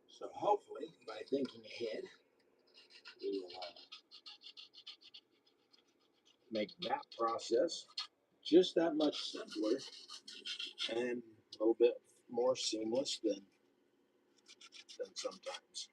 So hopefully, by thinking ahead, we will make that process just that much simpler and a little bit more seamless than sometimes.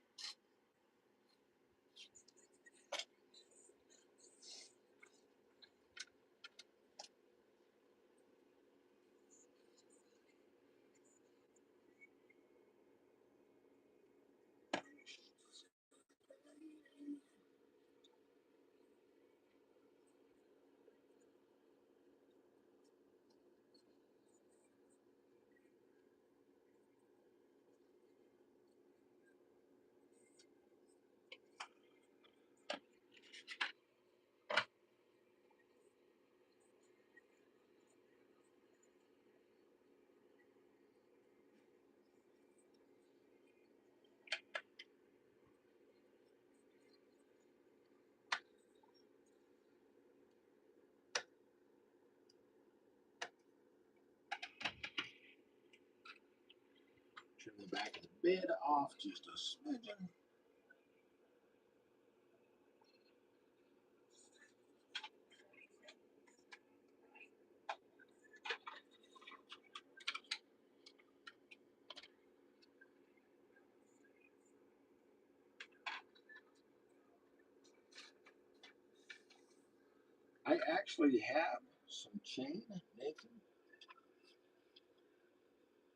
Trim the back of the bed off just a smidgen. I actually have some chain, Nathan,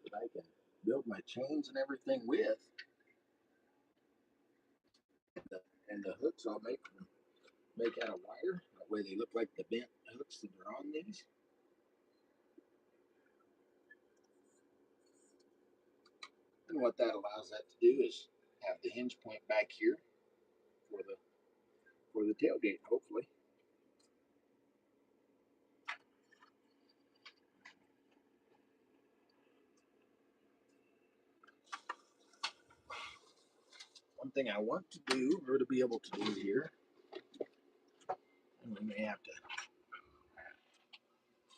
that I can build my chains and everything with. And the hooks I'll make out of wire. That way they look like the bent hooks that are on these. And what that allows that to do is have the hinge point back here for the tailgate, hopefully. One thing I want to do, or to be able to do here, and we may have to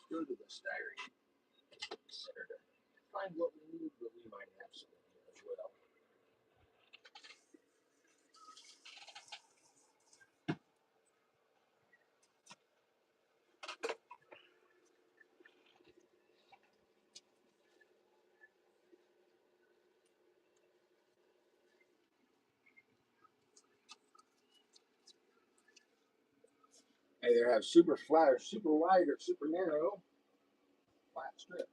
go to the styrene center to find what we need, but we might have some here as well. I either have super flat or super wide or super narrow flat strips.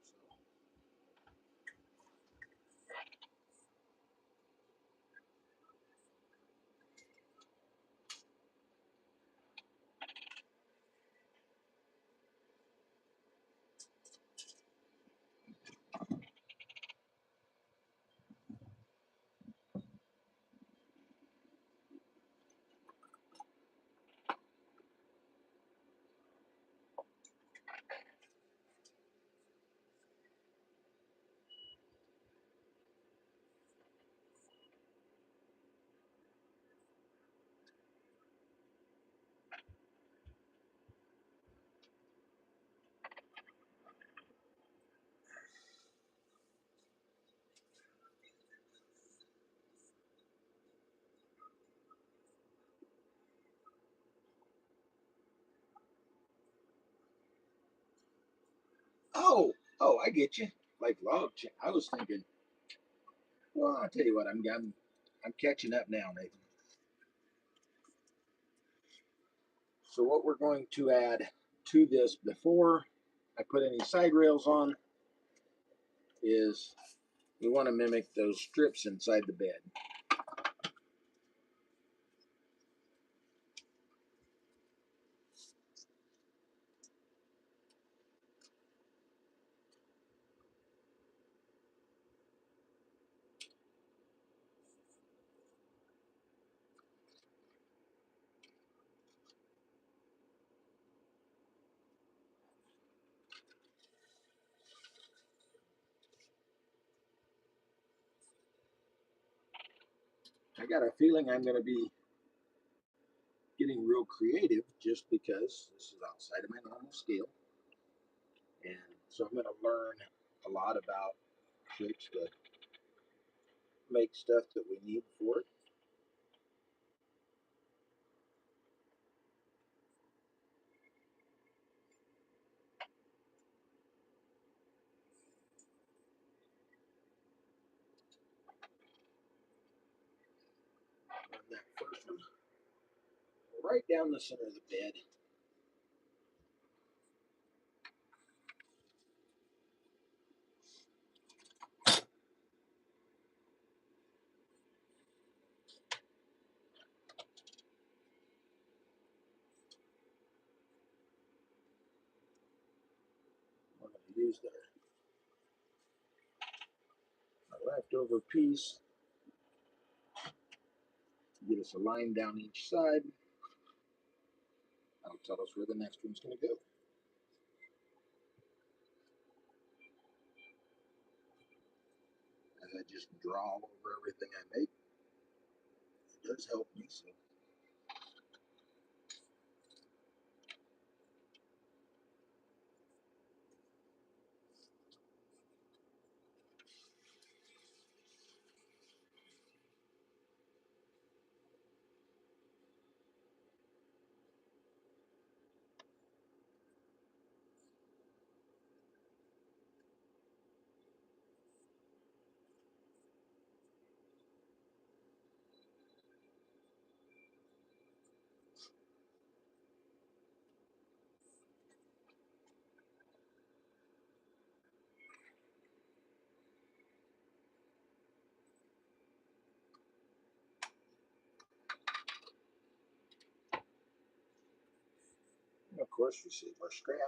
Oh, oh, I get you. Like log chain. I was thinking, well, I'll tell you what, I'm catching up now, Nathan. So what we're going to add to this before I put any side rails on is we want to mimic those strips inside the bed. I got a feeling I'm going to be getting real creative just because this is outside of my normal scale. And so I'm going to learn a lot about shapes to make stuff that we need for it. On that first one, right down the center of the bed. We're going to use our leftover piece to get us a line down each side. That'll tell us where the next one's going to go. As I just draw over everything I make, it does help me. So and of course we save our scrap.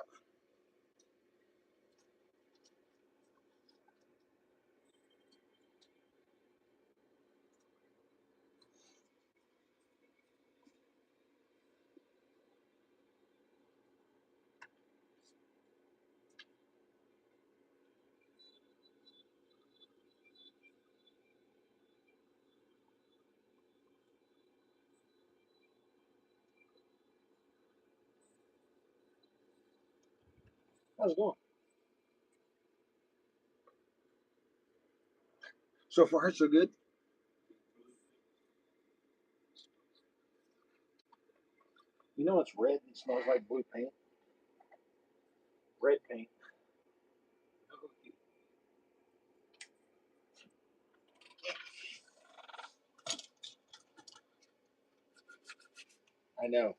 How's it going? So far, so good. You know it's red and smells like blue paint? Red paint. I know.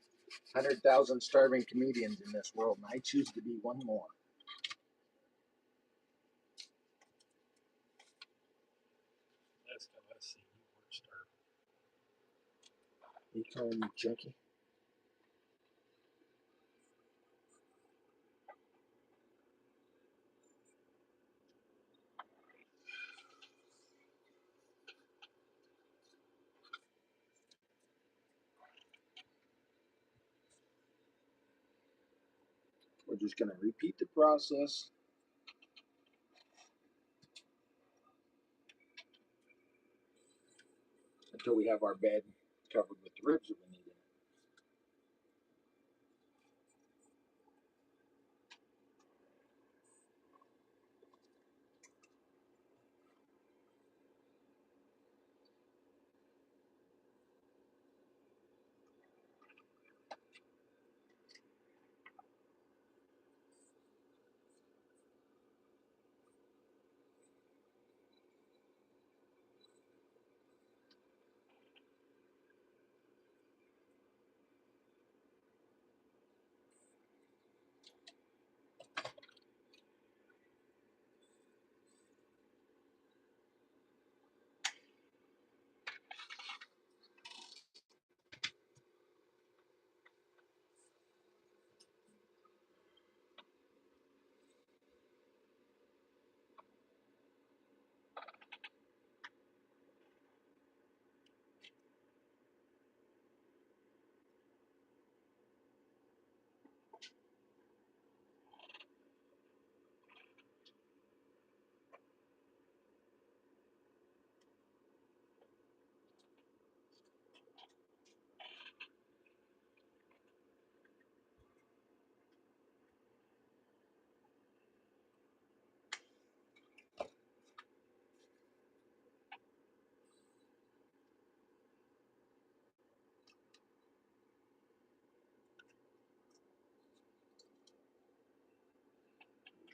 100,000 starving comedians in this world, and I choose to be one more. Last time I seen you weren't starving. You calling me junkie? We're just going to repeat the process until we have our bed covered with the ribs that we need in it.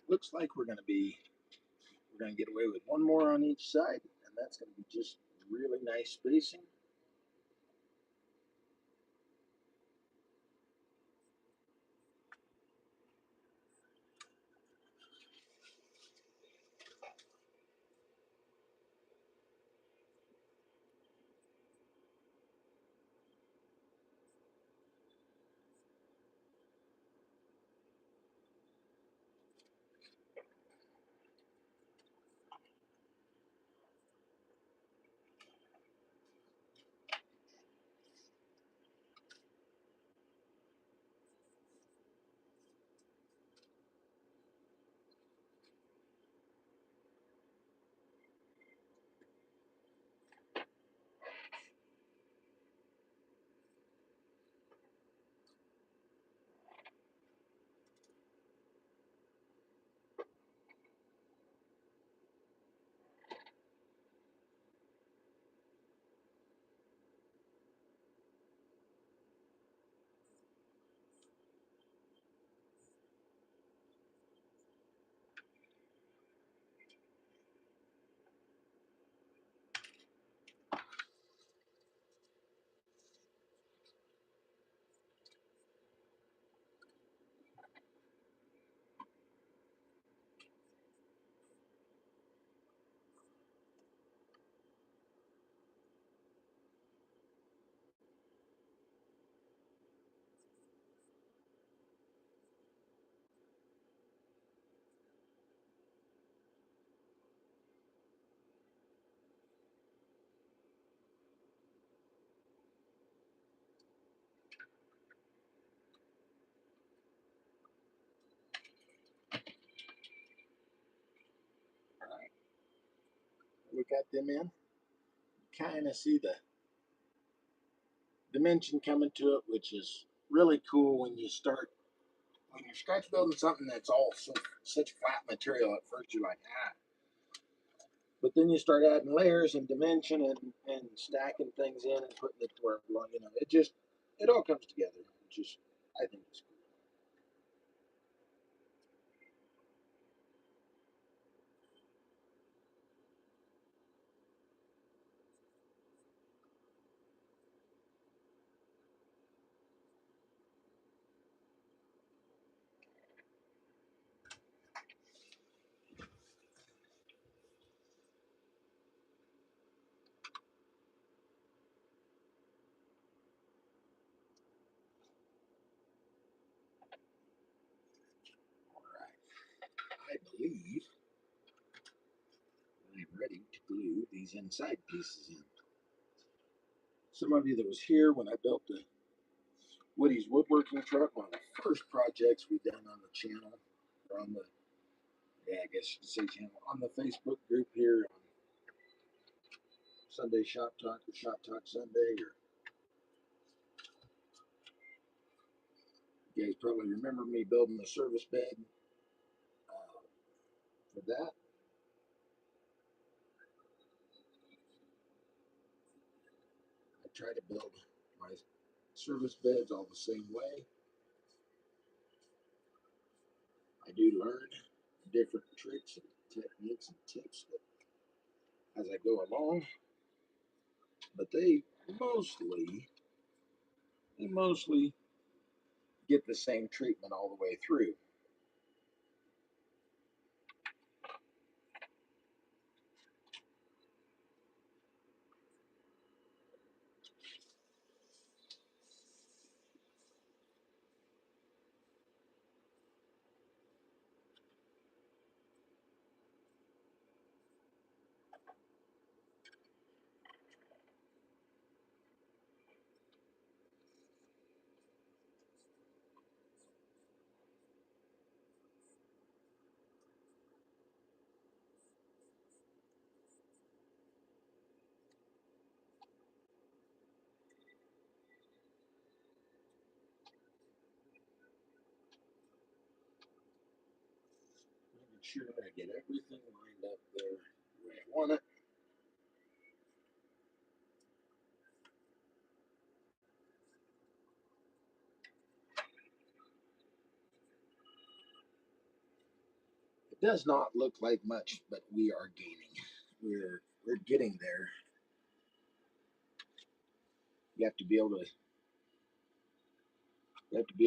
looks like we're going to get away with one more on each side, and that's going to be just really nice spacing. All right, we got them in. Kind of see the dimension coming to it, which is really cool when you're scratch building something that's all such flat material. At first you're like, but then you start adding layers and dimension and stacking things in and putting it to where it belongs. It all comes together. I think it's cool. All right, I believe I'm ready to glue these inside pieces in. Some of you that was here when I built the Woody's woodworking truck, one of the first projects we done on the channel, or on the, yeah, I guess you could say channel, on the Facebook group here on Sunday Shop Talk or Shop Talk Sunday, or you guys probably remember me building the service bed uh, for that. I try to build my service beds all the same way. I do learn different tricks and techniques and tips as I go along, but they mostly get the same treatment all the way through. Making sure I get everything lined up there the way I want it. It does not look like much, but we are gaining. We're getting there. You have to be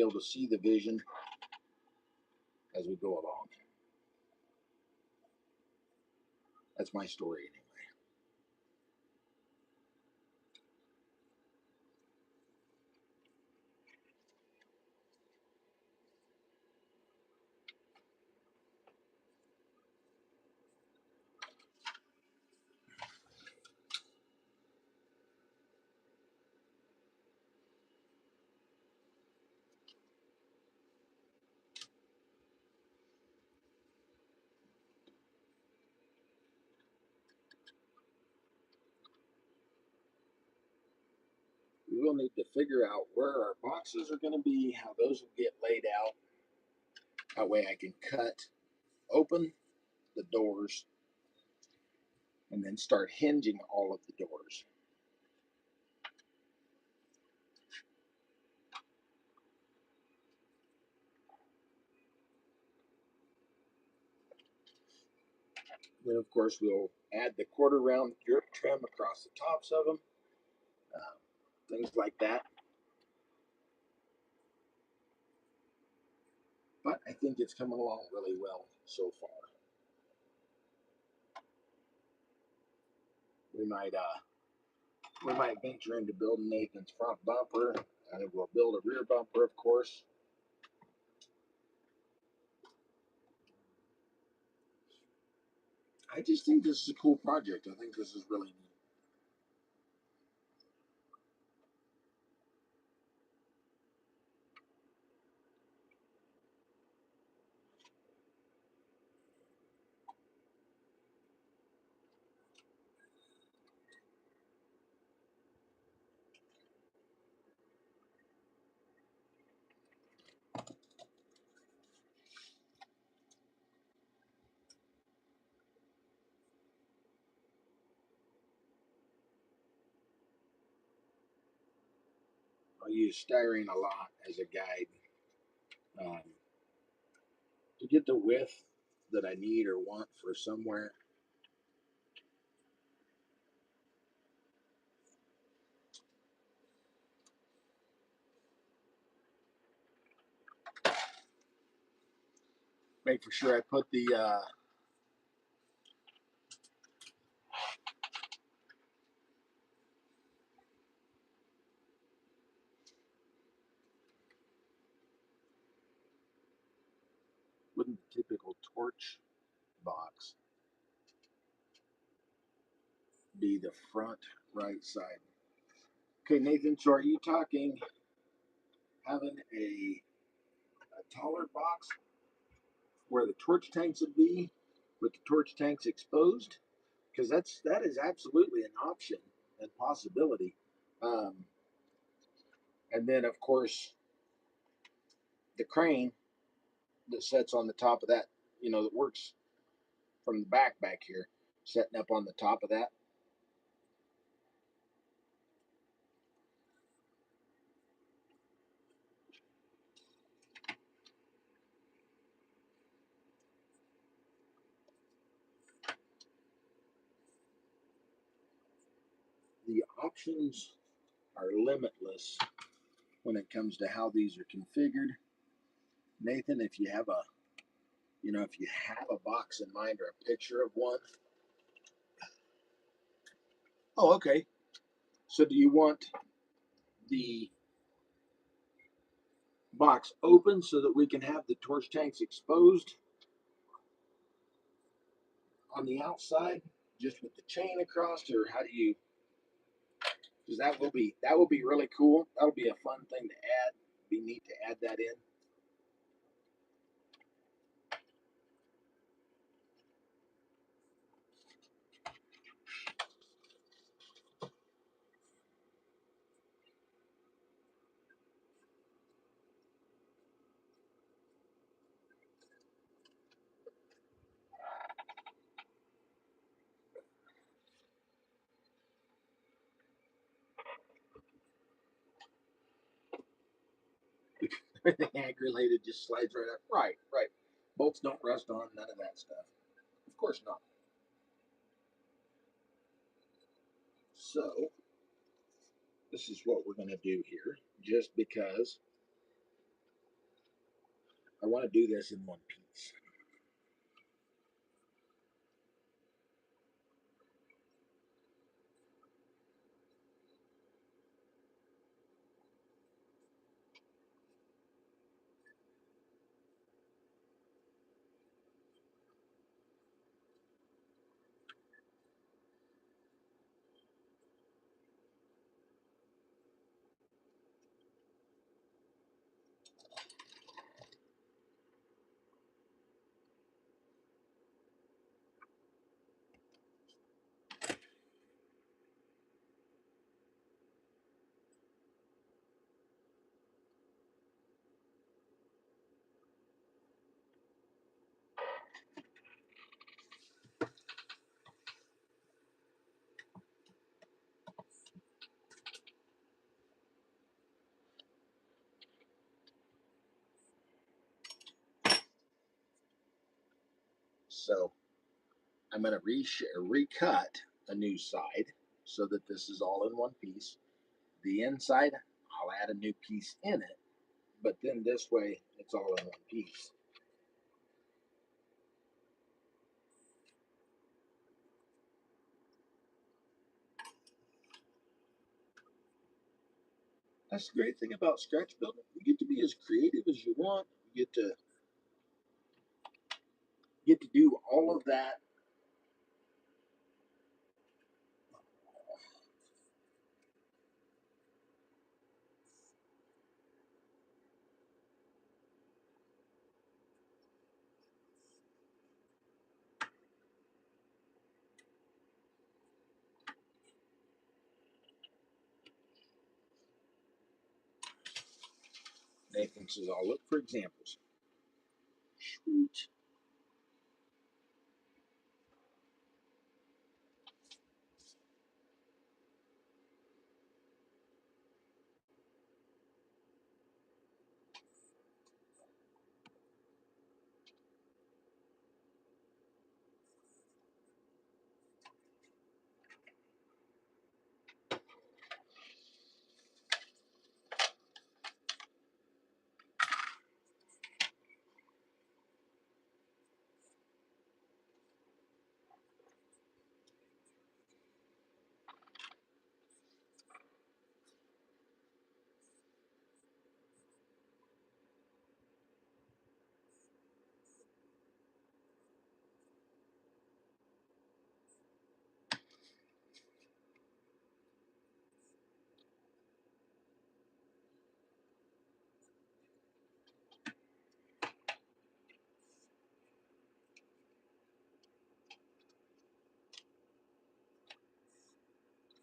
able to see the vision as we go along. That's my story anyway. We will need to figure out where our boxes are going to be, how those will get laid out. That way I can cut open the doors and then start hinging all of the doors. Then, of course, we'll add the quarter round drip trim across the tops of them, things like that. But I think it's coming along really well so far. We might venture into building Nathan's front bumper, and we'll build a rear bumper, of course. I just think this is a cool project. I think this is really neat. I'll use styrene a lot as a guide um, to get the width that I need or want for somewhere. Make for sure I put the wouldn't the typical torch box be the front right side? Okay, Nathan, so are you talking having a taller box where the torch tanks would be with the torch tanks exposed? Because that is absolutely an option and possibility. Um, and then, of course, the crane that sits on the top of that, that works from the back here, setting up on the top of that. The options are limitless when it comes to how these are configured. Nathan, if you have a box in mind or a picture of one. Oh, okay. So do you want the box open so that we can have the torch tanks exposed on the outside, just with the chain across, or how do you? Because that will be really cool. That'll be a fun thing to add. Be neat to add that in. Everything ag related just slides right up. Right, right. Bolts don't rust on, none of that stuff. Of course not. So, this is what we're going to do here, just because I want to do this in one piece. So, I'm going to recut a new side so that this is all in one piece. The inside, I'll add a new piece in it, but then this way it's all in one piece. That's the great thing about scratch building. You get to be as creative as you want. You get to do all of that. Nathan says, I'll look for examples. Sweet.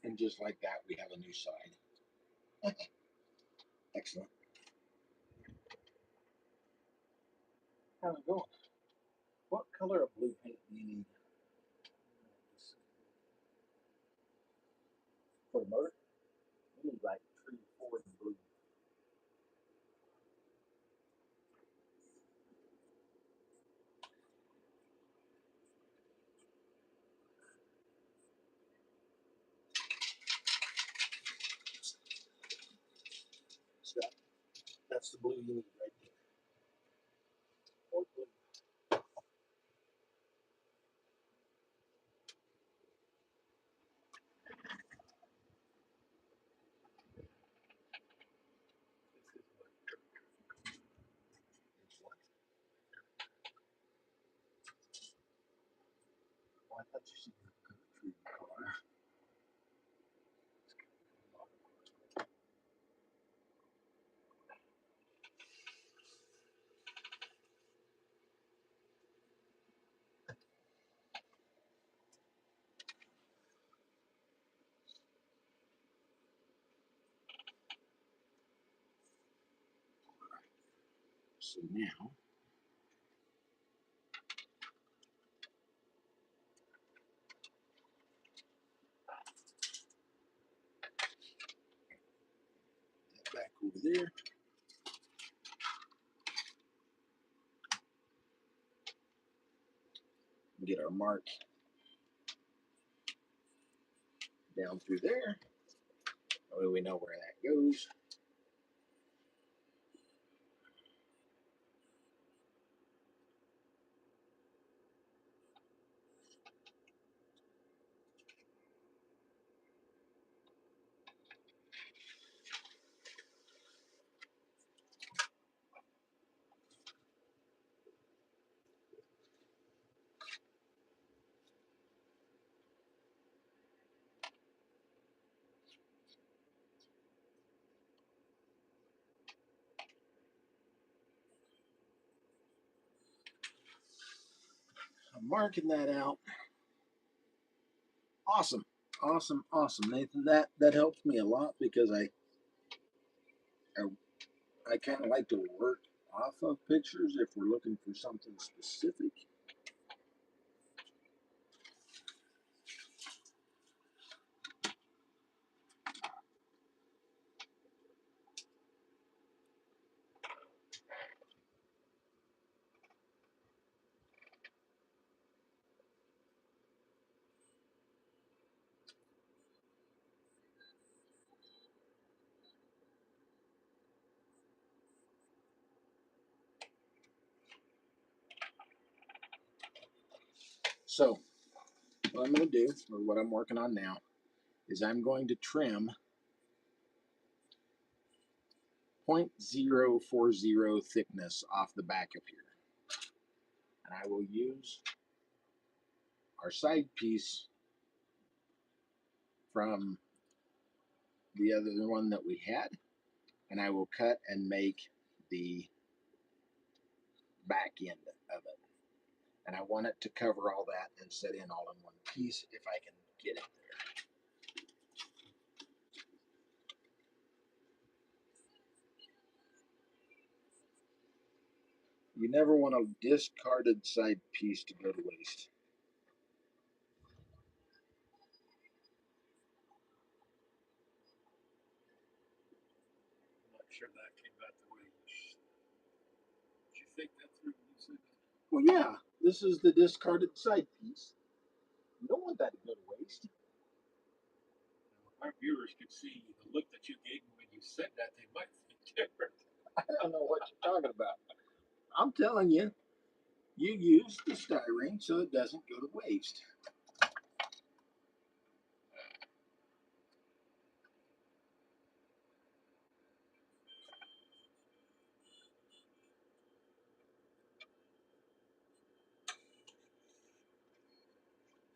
And just like that, we have a new side. Excellent. How's it going? What color of blue paint do you need for the motor? We need like 3 or 4 in blue. So that's the blue you need right there. Or blue. It's what? Oh, I thought you said you were good for your car. So now, back over there. get our mark down through there. That way we know where that goes. I'm marking that out. Awesome, awesome, awesome, Nathan. That helps me a lot because I kind of like to work off of pictures if we're looking for something specific. So what I'm going to do, or what I'm working on now, is I'm going to trim 0.040 thickness off the back of here. And I will use our side piece from the other one that we had, and I will cut and make the back end of it. And I want it to cover all that and set in all in one piece if I can get it there. You never want a discarded side piece to go to waste. I'm not sure that came out the way did you think that through when you said that? Well, yeah, this is the discarded side piece. You don't want that to go to waste. If our viewers could see the look that you gave me when you said that, they might think different. I don't know what you're talking about. I'm telling you, you use the styrene so it doesn't go to waste.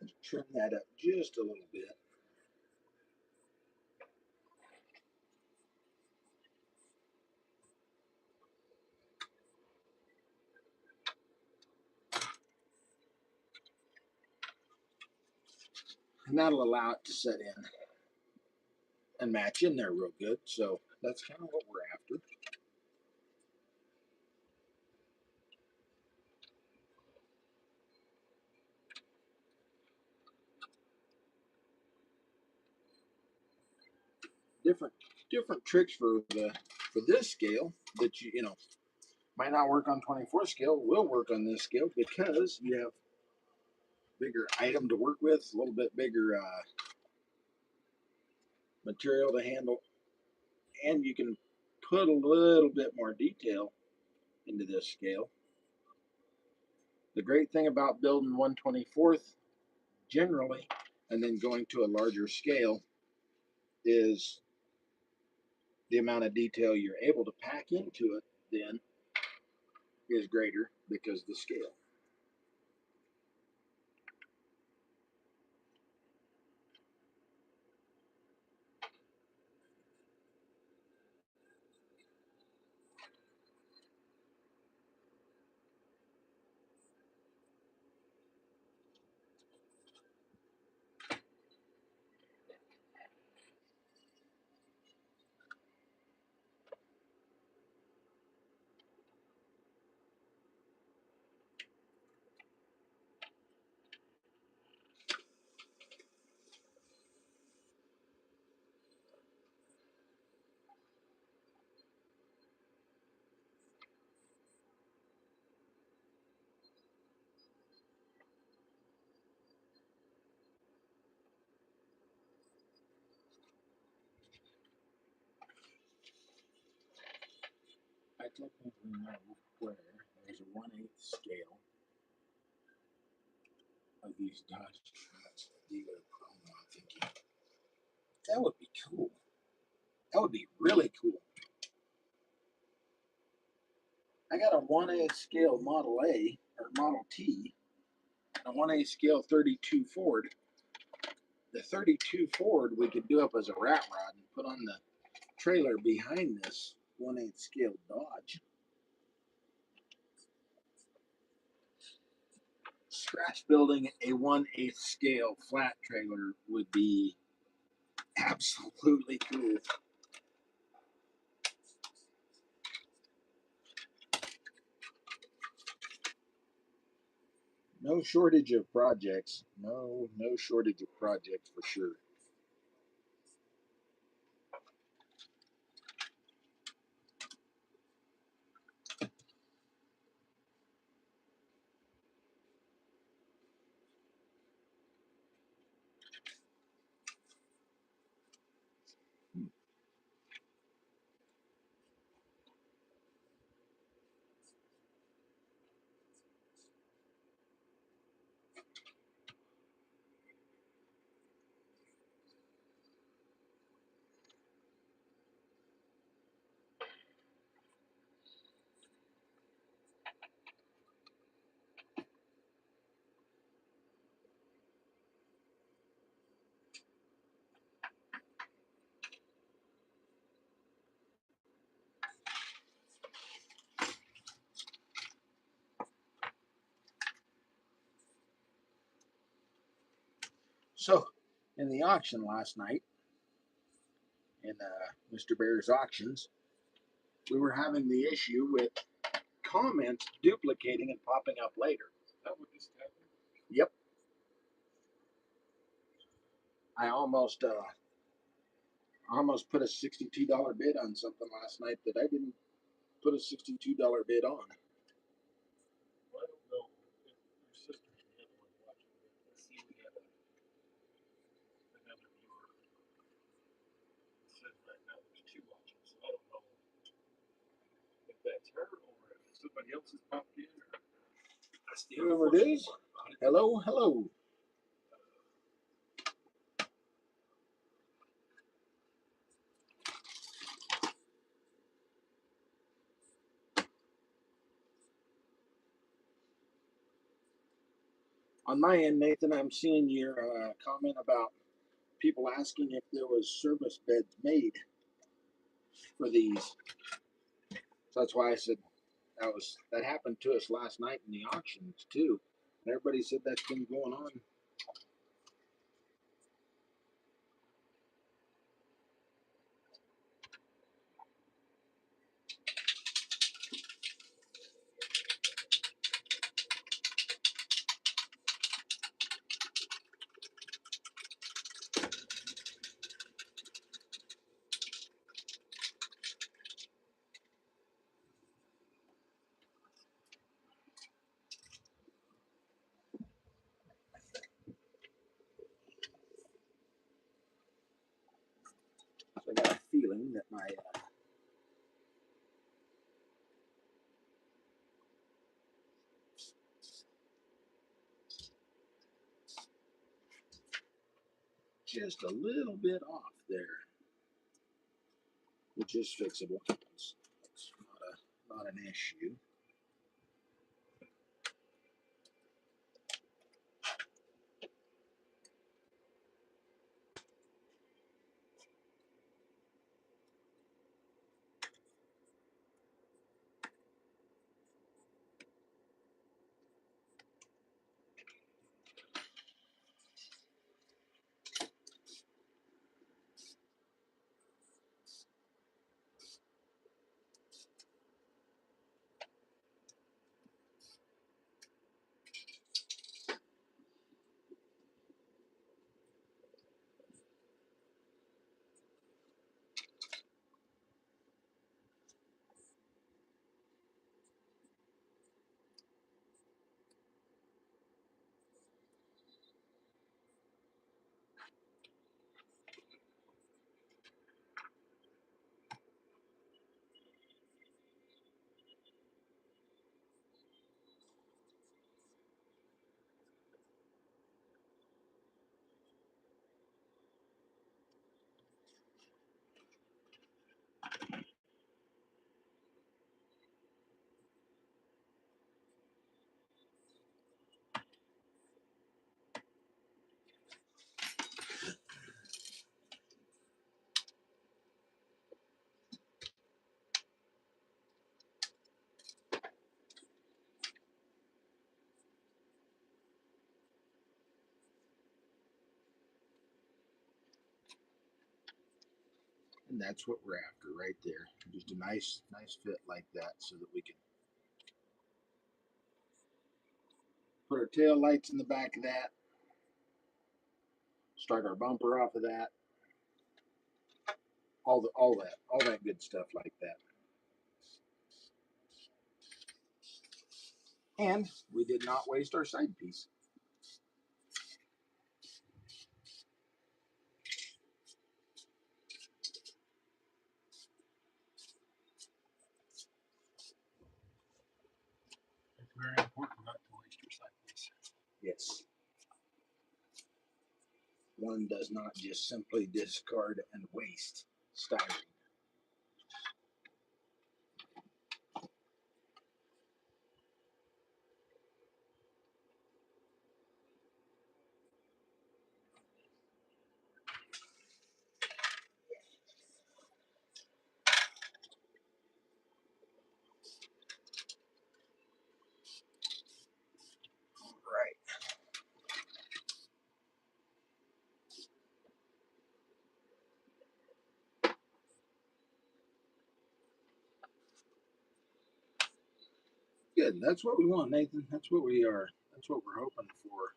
Let's trim that up just a little bit. And that'll allow it to set in and match in there real good. So that's kind of what we're after. Different tricks for this scale that you know might not work on 24 scale will work on this scale because you have bigger item to work with, a little bit bigger material to handle, and you can put a little bit more detail into this scale. The great thing about building 1/24th generally and then going to a larger scale is the amount of detail you're able to pack into it then is greater because of the scale. technically know where there's a 1/8 scale of these Dodge trucks. Dealer promo, I'm thinking that would be cool. That would be really cool. I got a 1/8 scale Model A or Model T and a 1/8 scale 32 Ford. The 32 Ford we could do up as a rat rod and put on the trailer behind this 1/8 scale Dodge. Scratch building a 1/8 scale flat trailer would be absolutely cool. No shortage of projects. No shortage of projects for sure. So, in the auction last night, in Mr. Bear's auctions, we were having the issue with comments duplicating and popping up later. Is that what this happened? Yep. I almost put a $62 bid on something last night that I didn't put a $62 bid on. Well, I don't know if your sister's the other one watching it. I see we have another viewer. It says right now there's 2 watching, so I don't know if that's her or if somebody else has popped in. Or that's the Whoever it is, hello, hello. On my end, Nathan, I'm seeing your comment about people asking if there was service beds made for these. So that's why I said that happened to us last night in the auctions too. And everybody said that's been going on. So I got a feeling that my just a little bit off there, which is fixable. It's not an issue. And that's what we're after right there. Just a nice fit like that so that we can put our tail lights in the back of that, start our bumper off of that, all that good stuff like that. And we did not waste our side piece. It's very important not to waste your side piece. Yes. One does not just simply discard and waste styrene. Right. Good. That's what we want, Nathan. That's what we are. That's what we're hoping for.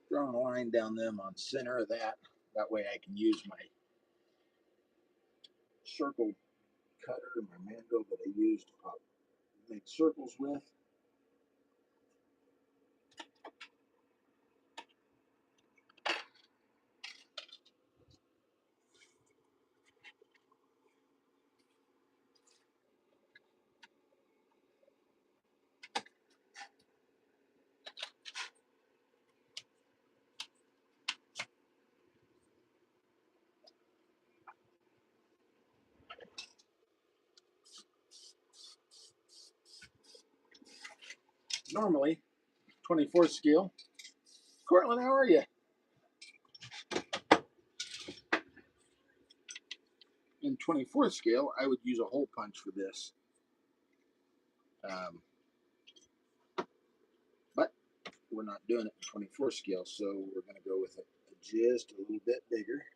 Drawing a line down them on center of that. That way I can use my circle cutter, my mandrel that I used to make circles with. Normally, 24th scale. Cortland, how are you? In 24th scale, I would use a hole punch for this. But we're not doing it in 24th scale, so we're going to go with it just a little bit bigger.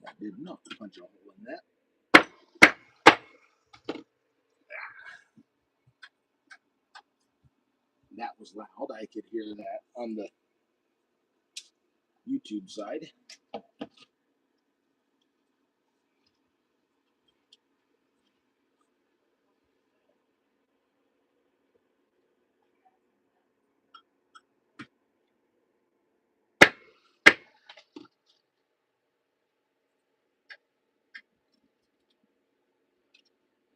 I did not punch a hole in that. That was loud. I could hear that on the YouTube side.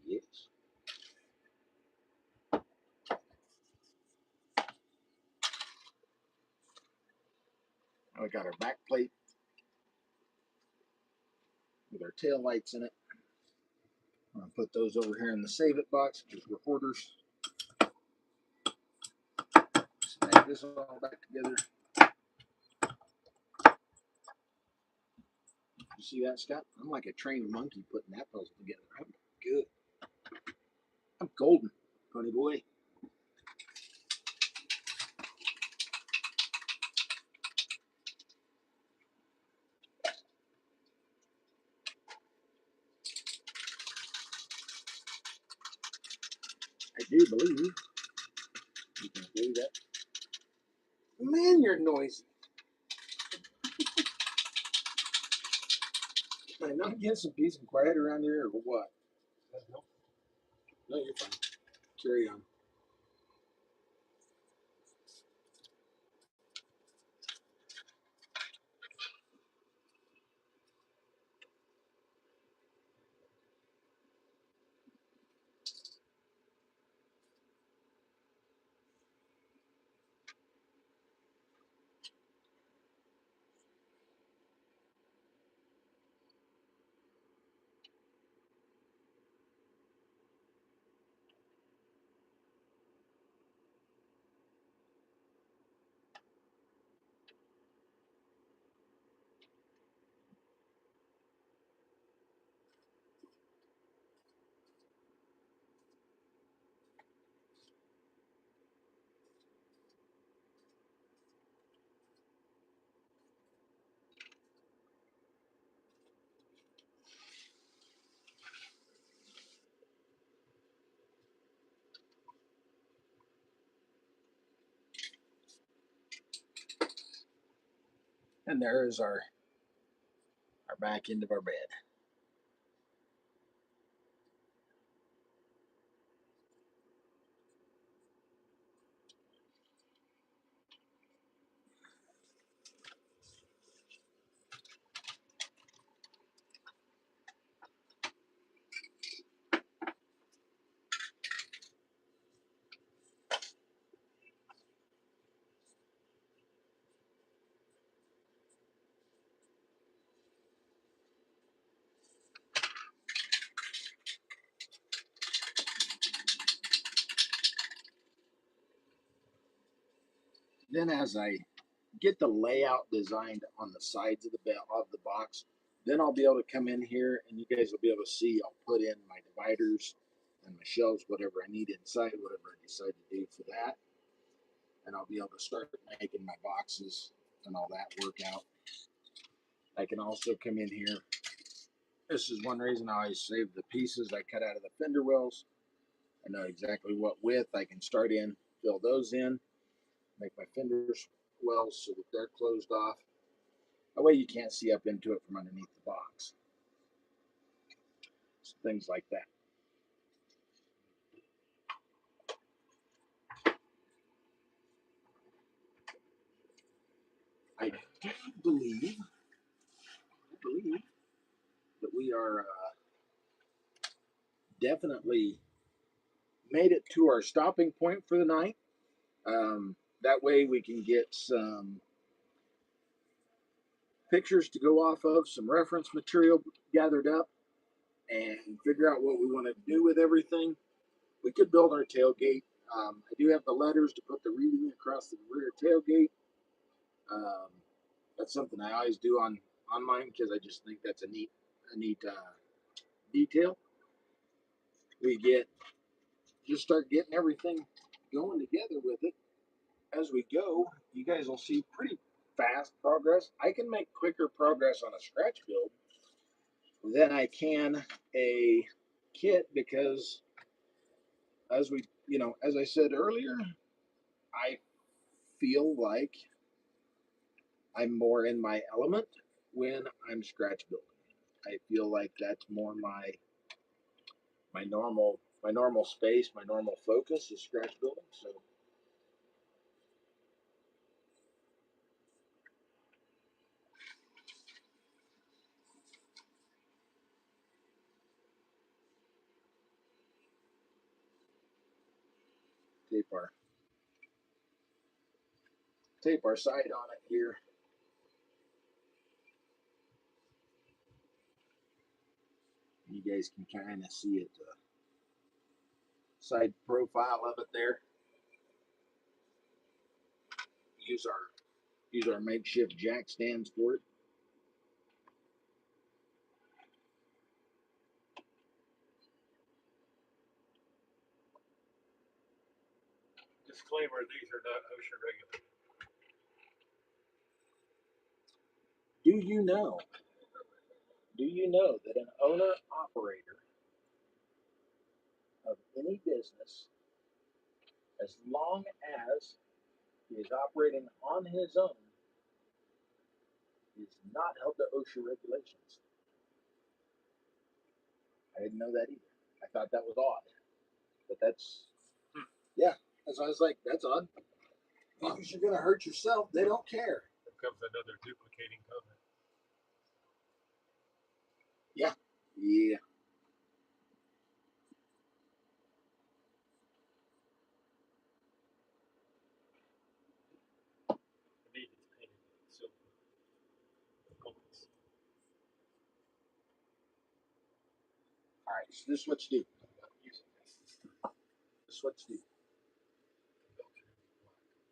Yes. We got our back plate with our tail lights in it. I'm going to put those over here in the save it box because we're hoarders. Snap this all back together. You see that, Scott? I'm like a trained monkey putting that puzzle together. I'm good. I'm golden, funny boy. I do believe you can do that. Man, you're noisy. Can I not get some peace and quiet around here or what? No, you're fine. Carry on. And there is our back end of our bed. Then as I get the layout designed on the sides of the box, then I'll be able to come in here and you guys will be able to see I'll put in my dividers and my shelves, whatever I need inside, whatever I decide to do for that. And I'll be able to start making my boxes and all that work out. I can also come in here. This is one reason I always save the pieces I cut out of the fender wells. I know exactly what width I can start in, fill those in, make my fenders wells so that they're closed off. That way you can't see up into it from underneath the box. So things like that. I do believe that we are definitely made it to our stopping point for the night. That way we can get some pictures to go off of, some reference material gathered up, and figure out what we want to do with everything. We could build our tailgate. I do have the letters to put the reading across the rear tailgate. Um, that's something I always do on mine because I just think that's a neat detail. We just start getting everything going together with it as we go. You guys will see pretty fast progress. I can make quicker progress on a scratch build than I can a kit because as I said earlier, I feel like I'm more in my element when I'm scratch building. I feel like that's more my normal space, my normal focus is scratch building. So tape our side on it here. You guys can kind of see it, side profile of it there. Use our makeshift jack stands for it. Disclaimer: these are not OSHA regulated. Do you know? Do you know that an owner operator of any business, as long as he is operating on his own, is not held to OSHA regulations? I didn't know that either. I thought that was odd, but yeah. That's why I was like, that's odd. As long as you're gonna hurt yourself, they don't care. Here comes another duplicating comment. Yeah, yeah. I need this painted silver. Comments. All right. So this is what you do. This is what you do.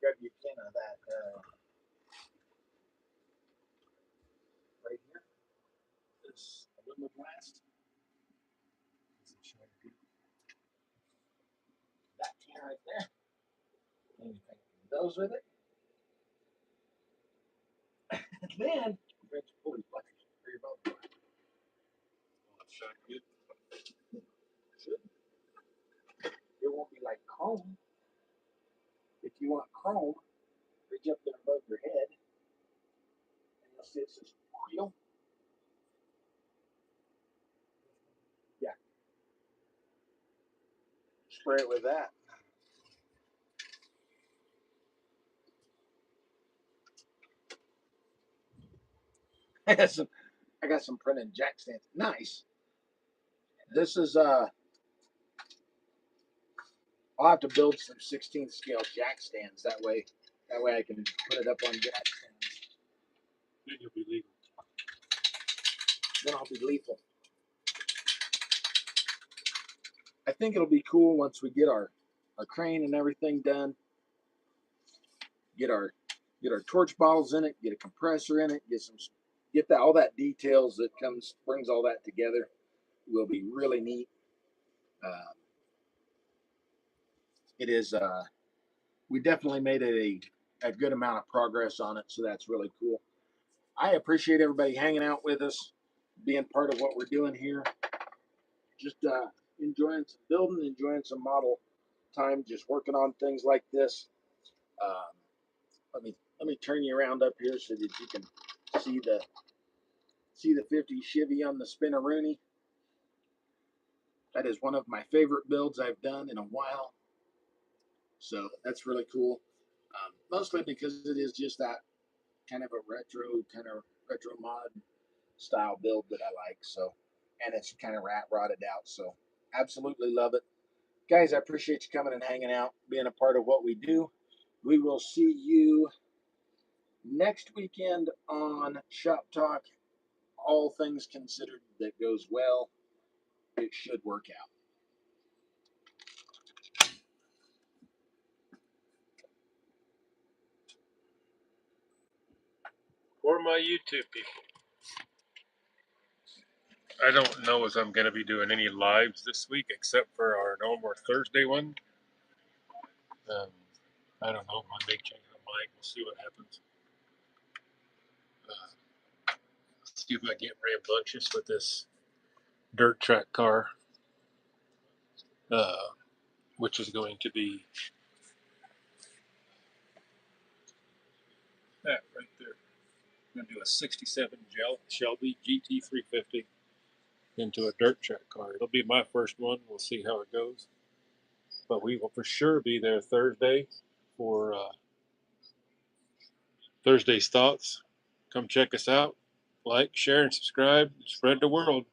Grab your can of that right here. This aluminum blast. That can right there. And you can those with it. And then you got your pulley pliers for your belt pliers. Shot good. Should. It won't be like chrome. If you want chrome, reach up there above your head see it says Creole. Yeah. Spray it with that. I got some printed jack stands. Nice. This is I'll have to build some 16th scale jack stands. That way I can put it up on jack stands. Then you'll be legal. Then I'll be lethal. I think it'll be cool once we get our crane and everything done. Get our torch bottles in it. Get a compressor in it. Get that all that details that brings all that together. Will be really neat. It is. We definitely made it a good amount of progress on it, so that's really cool. I appreciate everybody hanging out with us, being part of what we're doing here. Just enjoying some building, enjoying some model time, just working on things like this. Um, let me turn you around up here so that you can see the 50 Chevy on the Spinaroonie. That is one of my favorite builds I've done in a while. So that's really cool. Mostly because it is just that kind of a retro mod style build that I like. So, and it's kind of rotted out. So, absolutely love it, guys. I appreciate you coming and hanging out, being a part of what we do. We will see you next weekend on Shop Talk. All things considered, that goes well. It should work out. For my YouTube people, I don't know if I'm going to be doing any lives this week except for our normal Thursday one. I don't know. I may change the mic. We'll see what happens. See if I get rambunctious with this dirt track car, which is going to be that right there. I'm going to do a 67 Shelby GT350 into a dirt track car. It'll be my first one. We'll see how it goes. But we will for sure be there Thursday for Thursday's Thoughts. Come check us out. Like, share, and subscribe. Spread the word.